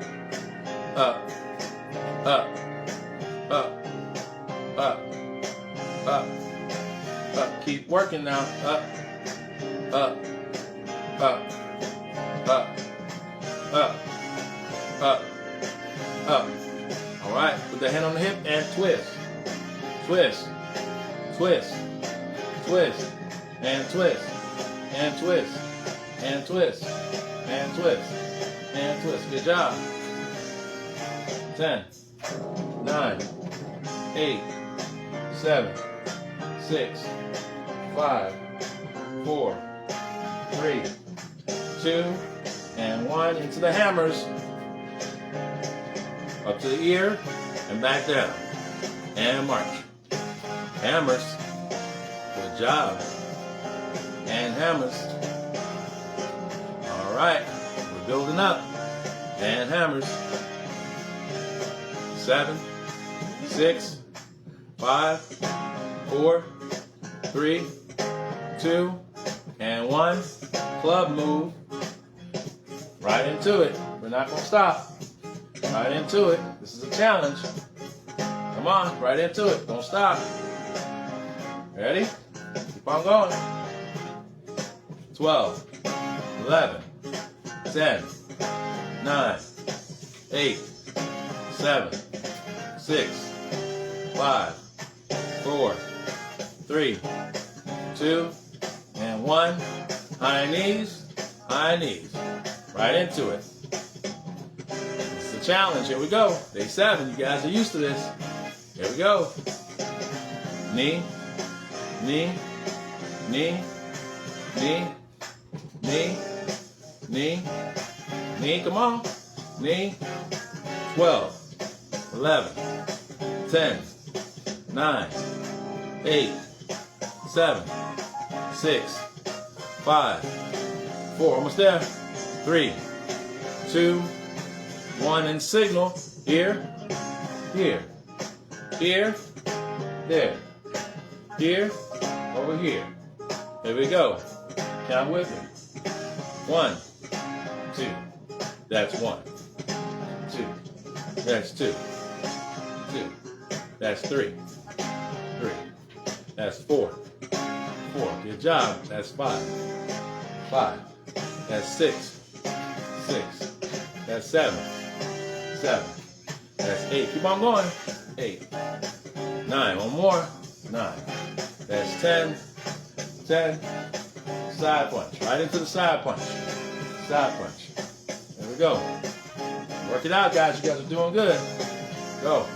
A: up, up, up, up, up, up. Keep working now. Up, up, up, up, up, up, up. All right. Put the hand on the hip and twist. Twist, twist, twist, and twist, and twist, and twist, and twist, and twist. Good job. 10, 9, 8, 7, 6, 5, 4, 3, 2, and 1. Into the hammers. Up to the ear and back down. And march. Hammers. Good job. And hammers. All right. We're building up. And hammers. 7, 6, 5, 4, 3, 2, and 1. Club move. Right into it. We're not going to stop. Right into it. This is a challenge. Come on. Right into it. Don't stop. Ready? Keep on going. 12, 11, 10, 9, 8, 7, 6, 5, 4, 3, 2, and 1. High knees, high knees. Right into it. It's a challenge. Here we go. Day 7. You guys are used to this. Here we go. Knee, knee, knee, knee, knee, knee, knee. Come on. Knee. 12, 11, 10, 9, 8, 7, 6, 5, 4. Almost there. 3, 2, 1. And signal. Here, here, here, there, here, over here. Here we go. Count with me. 1, 2. That's 1. 2. That's 2. 2. That's 3. 3. That's 4. 4. Good job. That's 5. 5. That's 6. 6. That's 7. 7. That's 8. Keep on going. 8. 9. One more. 9. That's 10. 10. Side punch. Right into the side punch. Side punch. There we go. Work it out, guys. You guys are doing good. Go.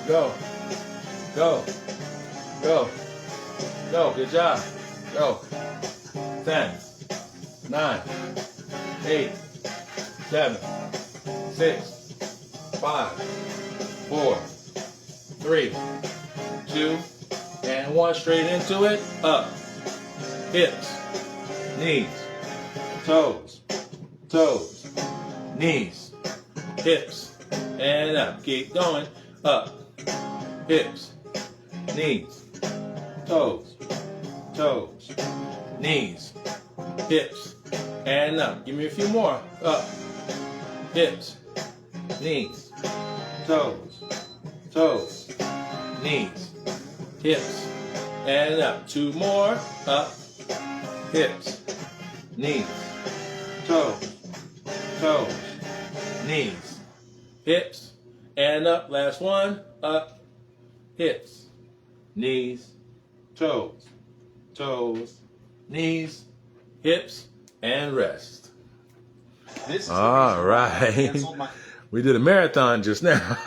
A: Go. Go. Go. Go. Good job. Go. 10. 9. 8. 7. 6. 5. 4. 3. 2. And 1. Straight into it. Up. Hips. Knees. Toes. Toes. Knees. Hips. And up. Keep going. Up. Hips. Knees. Toes. Toes. Knees. Hips. And up. Give me a few more. Up. Hips. Knees. Toes. Toes. Knees. Hips. And up. 2 more. Up. Hips. Knees. Toes. Toes. Knees. Hips. And up. Last one. Up. Hips. Knees. Toes. Toes. Knees. Hips. And rest. All right. We did a marathon just now.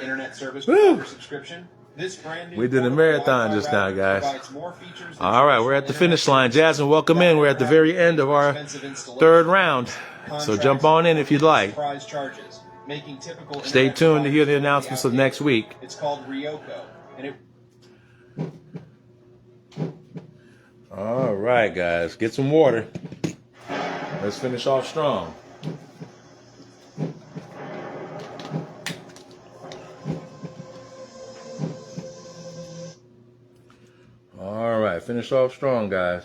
E: Internet service
A: Woo.
E: subscription. This brand new
A: We did a marathon just now, guys.
E: provides more features than
A: All right, we're at the finish line. Jasmine, welcome in. We're at the very end of our third round. So jump on in if you'd like.
E: Surprise charges, making typical
A: Stay
E: internet
A: tuned to hear the
E: providers
A: announcements of next week.
E: It's called Ryoko, and it
A: All right, guys. Get some water. Let's finish off strong. All right, finish off strong, guys.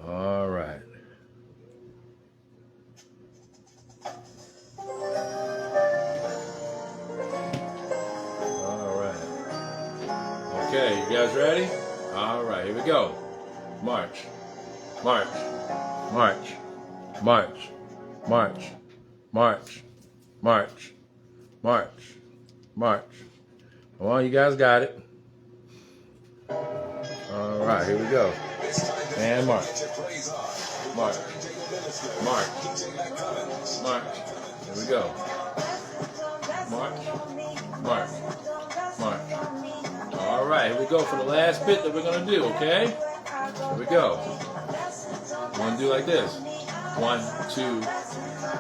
A: All right. All right. Okay, you guys ready? All right, here we go. March. March. March. March. March. March. March. March. March. Come on, you guys got it. All right, here we go. And march. March. March. March. Here we go. March. March. March. All right, here we go for the last bit that we're going to do, okay? Here we go. We're going to do like this. 1, 2,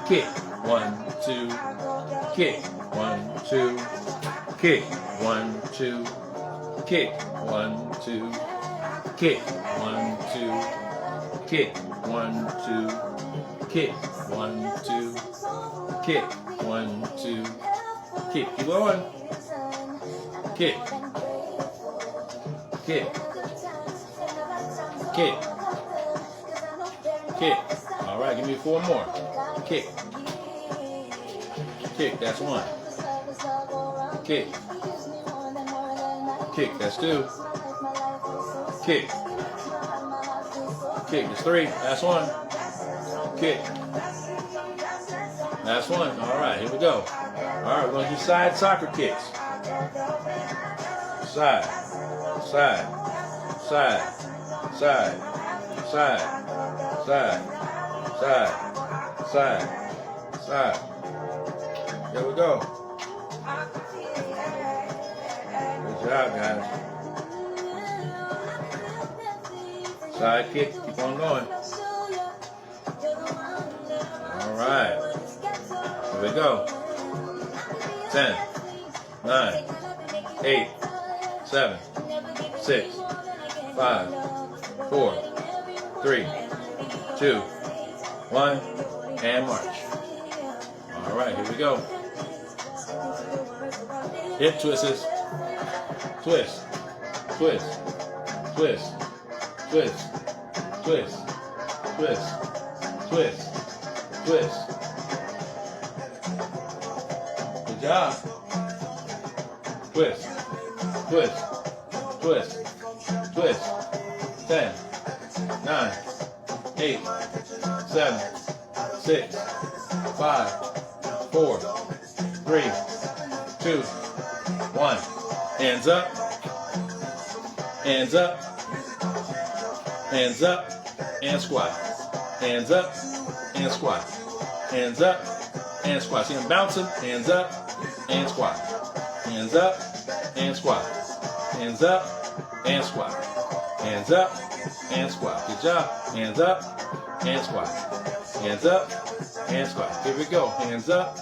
A: kick. 1, 2, kick. 1, 2, kick. 1, 2, kick. 1, 2, kick. 1, 2, kick. 1, 2, kick. 1, 2, kick. 1, 2, kick. Keep going. Kick. Kick. Kick. Kick. All right, give me 4 more. Kick. Kick, that's 1. Kick. Kick, that's 2. Kick. Kick, that's 3. That's 1. Kick. That's 1. All right, here we go. All right, we're going to do side soccer kicks. Side. Side. Side. Side. Side. Side. Side. Side. Side. There we go. Good job, guys. Side kick. Keep on going. All right. Here we go. 10, 9, 8, 7, 6, 5, 4, 3, 2, 1, and march. All All right, here we go. Hip twists. Twist, twist, twist, twist, twist, twist, twist, twist. Good job. Twist, twist, twist, twist. 10, 9, 8, 7, 6, 5, 4, 3, 2, 1. Hands up. Hands up. Hands up. And squat. Hands up. And squat. Hands up. And squat. See, I'm bouncing. Hands up. And squat. Hands up. And squat. Hands up. And squat. Hands up. And squat. Good job. Hands up. And squat. Hands up. And squat. Here we go. Hands up.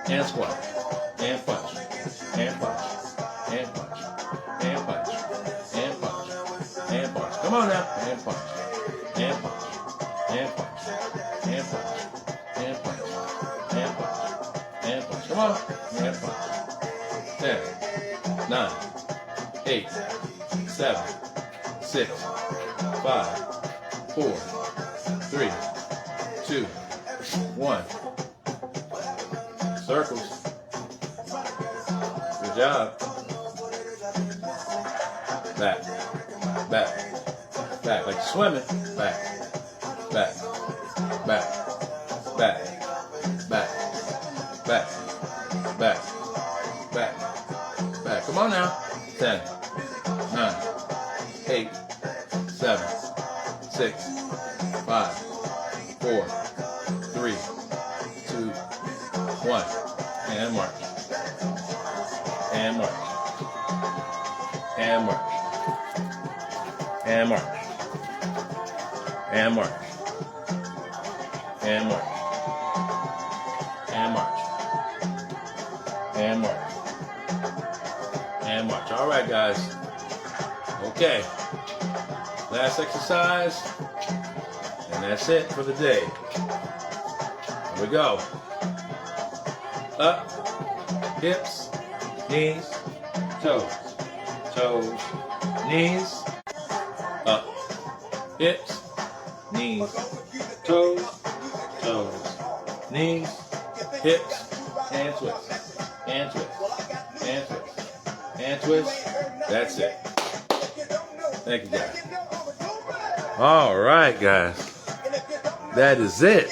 A: And squat. And punch. And punch. And punch, and punch, and punch, and punch. Come on now. And punch, and punch, and punch, and punch, and punch, and punch, and punch. Come on. And punch. 10, 9, 8, 7, 6, 5, 4, 3, 2, 1. Circles. Good job. Back, back, back, like swimming. Back, back, back, back, back, back, back, back, back. Come on now. 10, 9, 8, 7, 6, 5, 4, 3, 2, 1. And march. And march. And march. And march. And march. And march. And march. And march. And march. All right, guys. Okay. Last exercise. And that's it for the day. Here we go. Up. Hips. Knees. Toes. Toes. Knees. Up. Hips. Knees. Toes. Toes. Knees. Hips. And twist. And twist. And twist. And twist. That's it. Thank you, guys. All right, guys. That is it.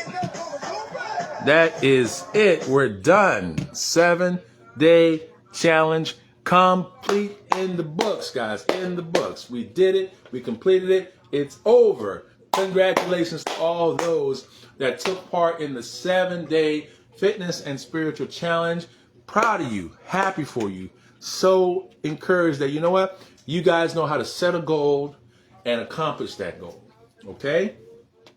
A: That is it. We're done. 7-day challenge complete in the books, guys. In the books. We did it. We completed it. It's over. Congratulations to all those that took part in the 7-day fitness and spiritual challenge. Proud of you. Happy for you. So encouraged that, you know what? You guys know how to set a goal and accomplish that goal. Okay?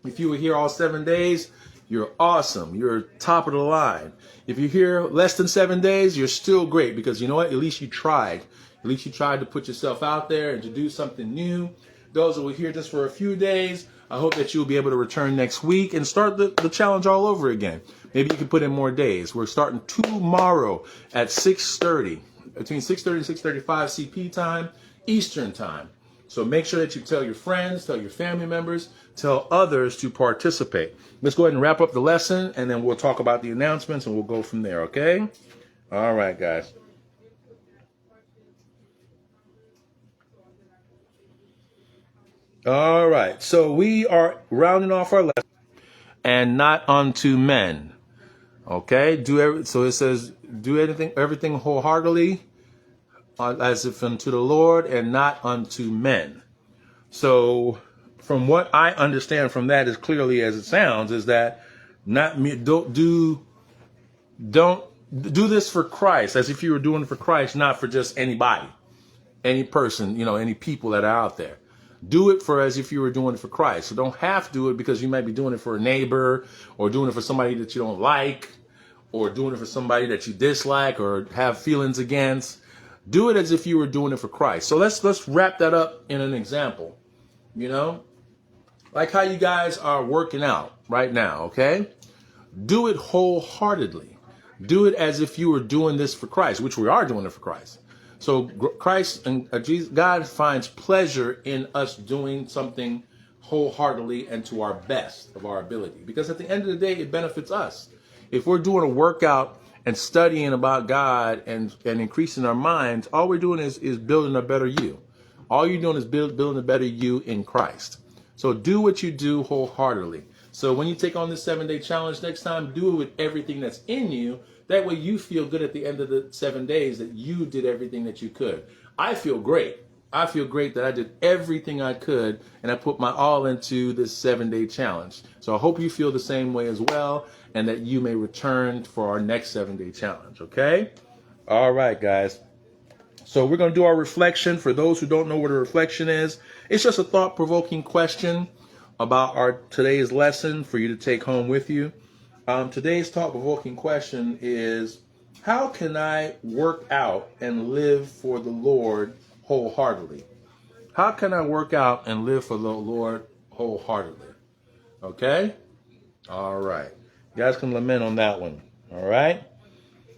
A: If you were here all 7 days, you're awesome. You're top of the line. If you're here less than 7 days, you're still great because you know what? At least you tried. At least you tried to put yourself out there and to do something new. Those that were here just for a few days, I hope that you'll be able to return next week and start the challenge all over again. Maybe you can put in more days. We're starting tomorrow at 6:30, between 6:30 and 6:35 CP time, Eastern time. So make sure that you tell your friends, tell your family members, tell others to participate. Let's go ahead and wrap up the lesson, and then we'll talk about the announcements, and we'll go from there, okay? All right, guys. All right, so we are rounding off our lesson. And not unto men. Okay? So it says, do everything wholeheartedly, as if unto the Lord, and not unto men. So from what I understand from that, as clearly as it sounds, is that don't do this for Christ, as if you were doing it for Christ, not for just anybody, any person, any people that are out there. Do it for as if you were doing it for Christ. So don't have to do it because you might be doing it for a neighbor, or doing it for somebody that you don't like, or doing it for somebody that you dislike or have feelings against. Do it as if you were doing it for Christ. So let's wrap that up in an example. Like how you guys are working out right now, okay? Do it wholeheartedly. Do it as if you were doing this for Christ, which we are doing it for Christ. So Christ and Jesus, God finds pleasure in us doing something wholeheartedly and to our best of our ability. Because at the end of the day, it benefits us. If we're doing a workout and studying about God and increasing our minds, all we're doing is building a better you. All you're doing is building a better you in Christ. So do what you do wholeheartedly. So when you take on this 7-day challenge next time, do it with everything that's in you. That way you feel good at the end of the 7 days that you did everything that you could. I feel great. I feel great that I did everything I could and I put my all into this 7-day challenge. So I hope you feel the same way as well and that you may return for our next 7-day challenge. Okay? All right, guys. So we're going to do our reflection. For those who don't know what a reflection is, it's just a thought-provoking question about our today's lesson for you to take home with you. Today's thought-provoking question is, how can I work out and live for the Lord wholeheartedly? How can I work out and live for the Lord wholeheartedly? Okay? All right. You guys can lament on that one. All right?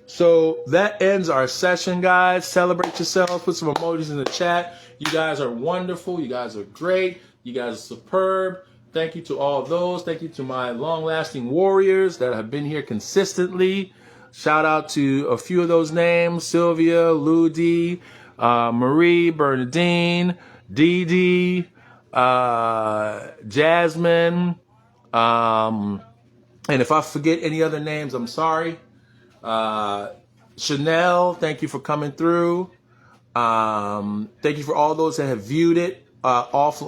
A: So that ends our session, guys. Celebrate yourselves. Put some emojis in the chat. You guys are wonderful. You guys are great. You guys are superb. Thank you to all those. Thank you to my long-lasting warriors that have been here consistently. Shout out to a few of those names: Sylvia, Ludi, Marie, Bernadine, Dee Dee, Jasmine. And if I forget any other names, I'm sorry. Chanel, thank you for coming through. Thank you for all those that have viewed it off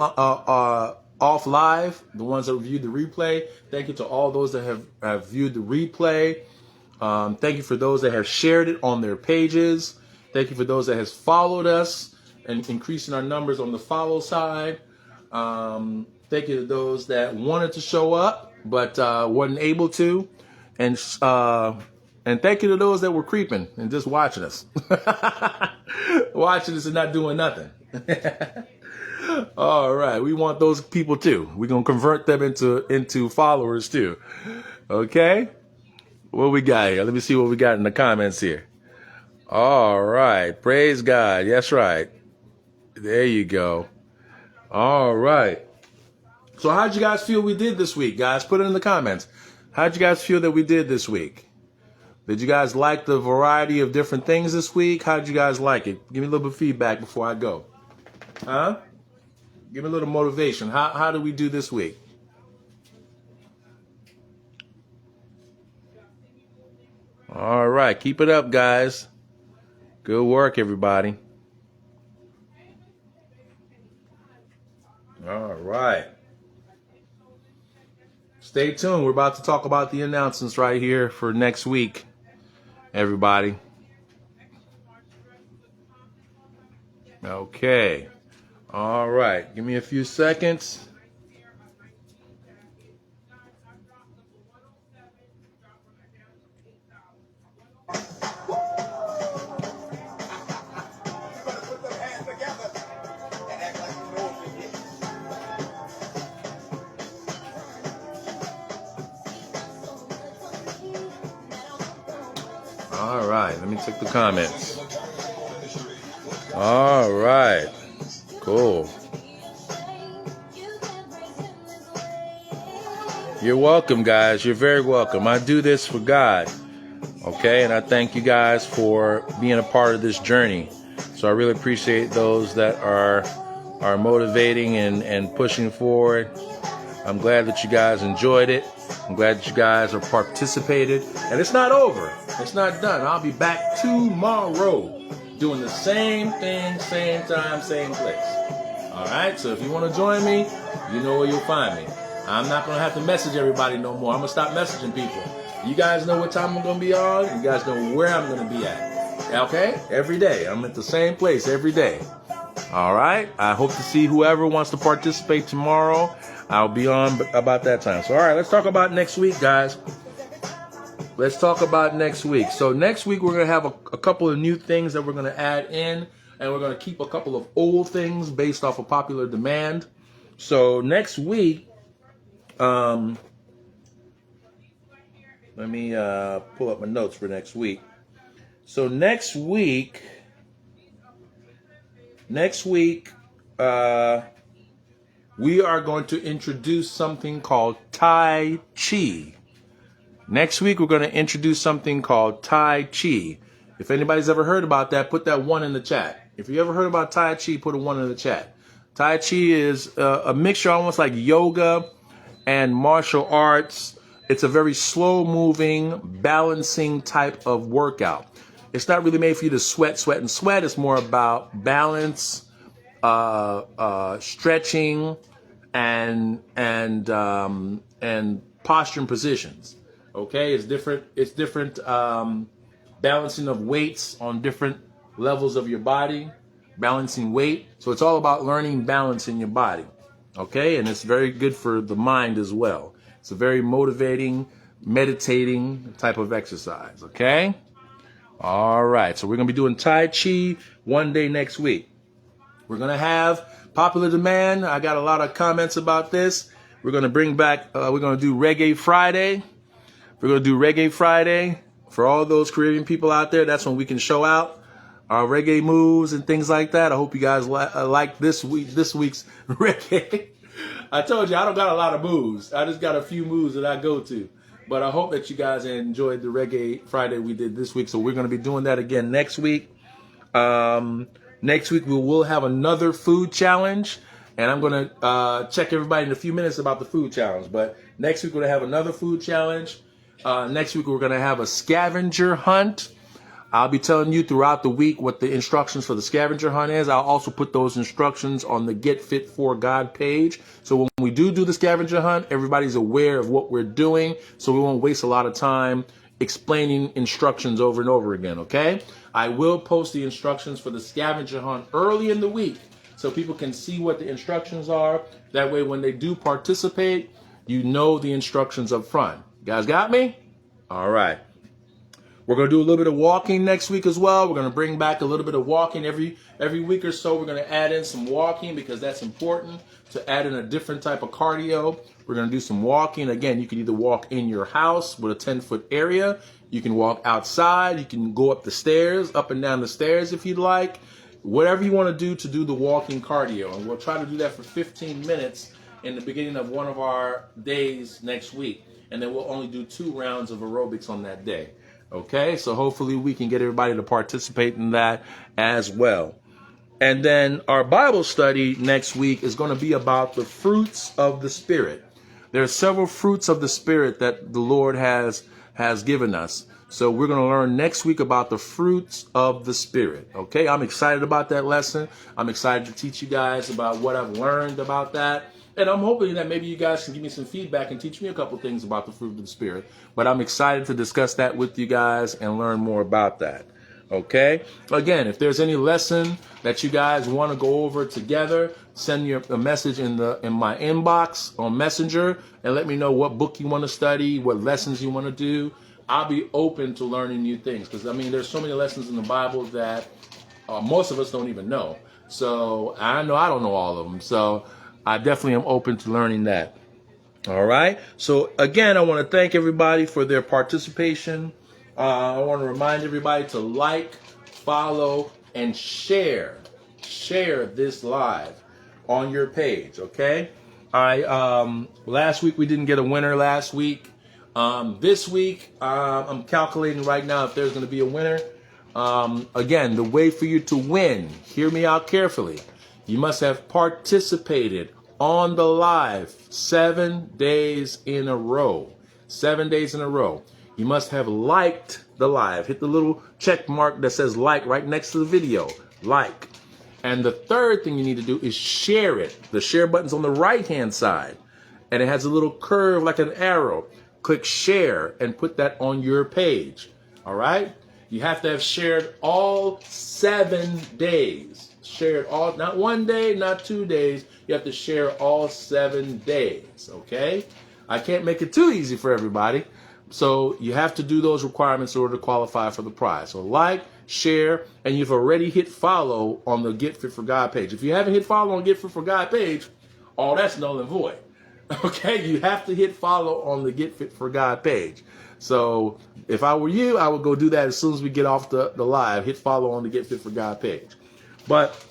A: live, the ones that viewed the replay. Thank you to all those that have viewed the replay. Thank you for those that have shared it on their pages. Thank you for those that has followed us and increasing our numbers on the follow side. Thank you to those that wanted to show up but wasn't able to. And thank you to those that were creeping and just watching us. Watching us and not doing nothing. All right. We want those people too. We're going to convert them into followers too. Okay. What we got here? Let me see what we got in the comments here. All right. Praise God. That's right. There you go. All right. So how'd you guys feel we did this week, guys? Put it in the comments. How'd you guys feel that we did this week? Did you guys like the variety of different things this week? How'd you guys like it? Give me a little bit of feedback before I go. Huh? Give me a little motivation. How did we do this week? All right. Keep it up, guys. Good work, everybody. All right. Stay tuned. We're about to talk about the announcements right here for next week, everybody. Okay. All right. Give me a few seconds. All right, let me check the comments. All right, cool. You're welcome, guys. You're very welcome. I do this for God, okay? And I thank you guys for being a part of this journey. So I really appreciate those that are motivating and pushing forward. I'm glad that you guys enjoyed it. I'm glad that you guys are participated. And it's not over. It's not done. I'll be back tomorrow doing the same thing, same time, same place. All right? So if you want to join me, you know where you'll find me. I'm not going to have to message everybody no more. I'm going to stop messaging people. You guys know what time I'm going to be on. You guys know where I'm going to be at. Okay? Every day. I'm at the same place every day. All right? I hope to see whoever wants to participate tomorrow. I'll be on about that time. So, all right, let's talk about next week, guys. Let's talk about next week. So next week, we're going to have a couple of new things that we're going to add in. And we're going to keep a couple of old things based off of popular demand. So next week, let Let me pull up my notes for next week. So next week, we are going to introduce something called Tai Chi. Next week, we're going to introduce something called Tai Chi. If anybody's ever heard about that, put that 1 in the chat. If you ever heard about Tai Chi, put a 1 in the chat. Tai Chi is a mixture almost like yoga and martial arts. It's a very slow-moving, balancing type of workout. It's not really made for you to sweat. It's more about balance, stretching, and posture and positions. Okay, it's different balancing of weights on different levels of your body, balancing weight. So it's all about learning balance in your body. Okay, and it's very good for the mind as well. It's a very motivating, meditating type of exercise. Okay. All right, so we're going to be doing Tai Chi one day next week. We're going to have popular demand. I got a lot of comments about this. We're going to bring back, we're going to do Reggae Friday. We're going to do Reggae Friday for all those Caribbean people out there. That's when we can show out our reggae moves and things like that. I hope you guys like this week's reggae. I told you, I don't got a lot of moves. I just got a few moves that I go to. But I hope that you guys enjoyed the Reggae Friday we did this week. So we're going to be doing that again next week. Next week we will have another food challenge. And I'm going to check everybody in a few minutes about the food challenge. But next week we're going to have another food challenge. Next week we're going to have a scavenger hunt. I'll be telling you throughout the week what the instructions for the scavenger hunt is. I'll also put those instructions on the Get Fit for God page. So when we do the scavenger hunt, everybody's aware of what we're doing. So we won't waste a lot of time explaining instructions over and over again, okay? I will post the instructions for the scavenger hunt early in the week so people can see what the instructions are. That way when they do participate, you know the instructions up front. You guys got me? All right. We're going to do a little bit of walking next week as well. We're going to bring back a little bit of walking every week or so. We're going to add in some walking because that's important to add in a different type of cardio. We're going to do some walking. Again, you can either walk in your house with a 10-foot area. You can walk outside. You can go up the stairs, up and down the stairs if you'd like. Whatever you want to do the walking cardio. And we'll try to do that for 15 minutes in the beginning of one of our days next week. And then we'll only do 2 rounds of aerobics on that day. Okay, so hopefully we can get everybody to participate in that as well. And then our Bible study next week is going to be about the fruits of the Spirit. There are several fruits of the Spirit that the Lord has given us. So we're going to learn next week about the fruits of the Spirit. Okay, I'm excited about that lesson. I'm excited to teach you guys about what I've learned about that. And I'm hoping that maybe you guys can give me some feedback and teach me a couple things about the fruit of the Spirit. But I'm excited to discuss that with you guys and learn more about that. Okay? Again, if there's any lesson that you guys want to go over together, send me a message in my inbox on Messenger and let me know what book you want to study, what lessons you want to do. I'll be open to learning new things because, I mean, there's so many lessons in the Bible that most of us don't even know. So I know I don't know all of them. So I definitely am open to learning that. All right. So again, I want to thank everybody for their participation. I want to remind everybody to like, follow, and share this live on your page. Okay. Last week we didn't get a winner last week. This week, I'm calculating right now if there's going to be a winner. Again, the way for you to win, hear me out carefully. You must have participated on the live 7 days in a row. 7 days in a row. You must have liked the live. Hit the little check mark that says like right next to the video. Like. And the third thing you need to do is share it. The share button's on the right-hand side. And it has a little curve like an arrow. Click share and put that on your page. All right? You have to have shared all 7 days. Shared all, not 1 day, not 2 days. You have to share all 7 days. Okay? I can't make it too easy for everybody. So you have to do those requirements in order to qualify for the prize. So like, share, and you've already hit follow on the Get Fit for God page. If you haven't hit follow on Get Fit for God page, all that's null and void. Okay, you have to hit follow on the Get Fit for God page. So if I were you, I would go do that as soon as we get off the live. Hit follow on the Get Fit for God page. But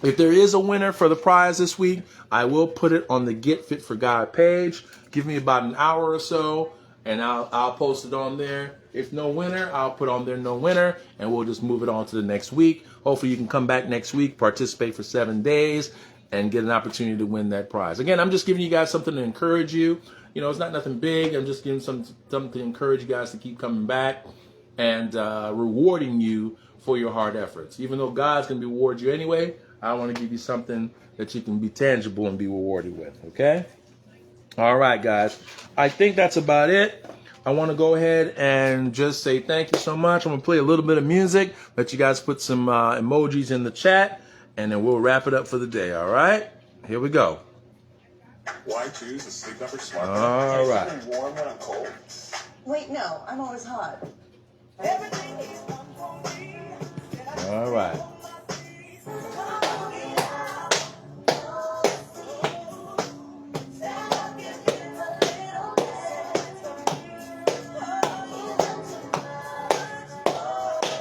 A: if there is a winner for the prize this week, I will put it on the Get Fit for God page. Give me about an hour or so, and I'll post it on there. If no winner, I'll put on there no winner, and we'll just move it on to the next week. Hopefully you can come back next week, participate for 7 days, and get an opportunity to win that prize. Again, I'm just giving you guys something to encourage you. You know, it's not nothing big. I'm just giving something to encourage you guys to keep coming back and rewarding you for your hard efforts. Even though God's going to reward you anyway, I want to give you something that you can be tangible and be rewarded with, okay? All right, guys. I think that's about it. I want to go ahead and just say thank you so much. I'm going to play a little bit of music, let you guys put some emojis in the chat, and then we'll wrap it up for the day, all right? Here we go.
D: Why choose a Sleep Number smart bed?
A: All right.
D: Can I keep it warm when I'm cold?
B: Wait, no, I'm always hot.
A: All right.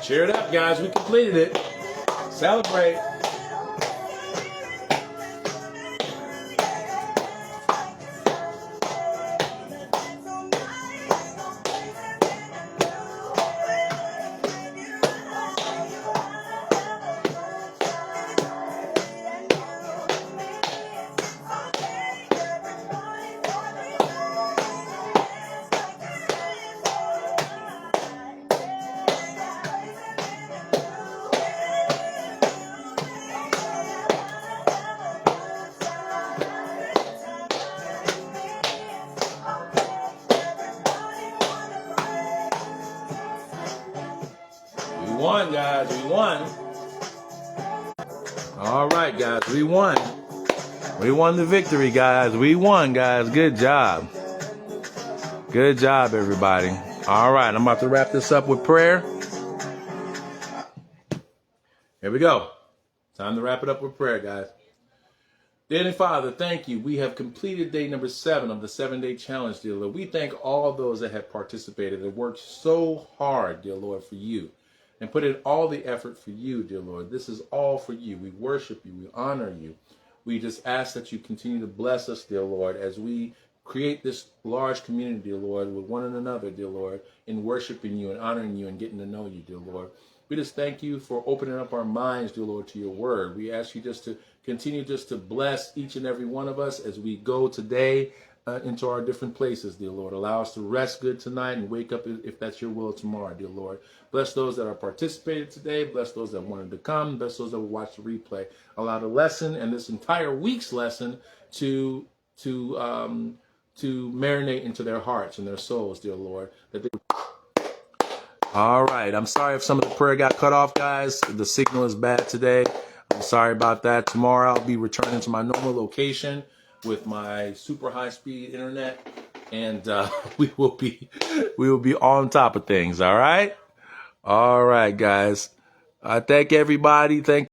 A: Cheer it up, guys. We completed it. Celebrate. We won, guys. We won. All right, guys. We won. We won the victory, guys. We won, guys. Good job. Good job, everybody. All right. I'm about to wrap this up with prayer. Here we go. Time to wrap it up with prayer, guys. Dear Heavenly Father, thank you. We have completed day number 7 of the 7-day challenge, dear Lord. We thank all those that have participated and worked so hard, dear Lord, for you. And put in all the effort for you, dear Lord. This is all for you. We worship you. We honor you. We just ask that you continue to bless us, dear Lord, as we create this large community, dear Lord, with one another, dear Lord, in worshiping you and honoring you and getting to know you, dear Lord. We just thank you for opening up our minds, dear Lord, to your word. We ask you just to continue just to bless each and every one of us as we go today into our different places, dear Lord. Allow us to rest good tonight and wake up if that's your will tomorrow, dear Lord. Bless those that are participating today. Bless those that wanted to come. Bless those that will watch the replay. Allow the lesson and this entire week's lesson to marinate into their hearts and their souls, dear Lord. All right. I'm sorry if some of the prayer got cut off, guys. The signal is bad today. I'm sorry about that. Tomorrow I'll be returning to my normal location with my super high-speed internet, and we will be on top of things. All right, guys. Thank everybody. Thank.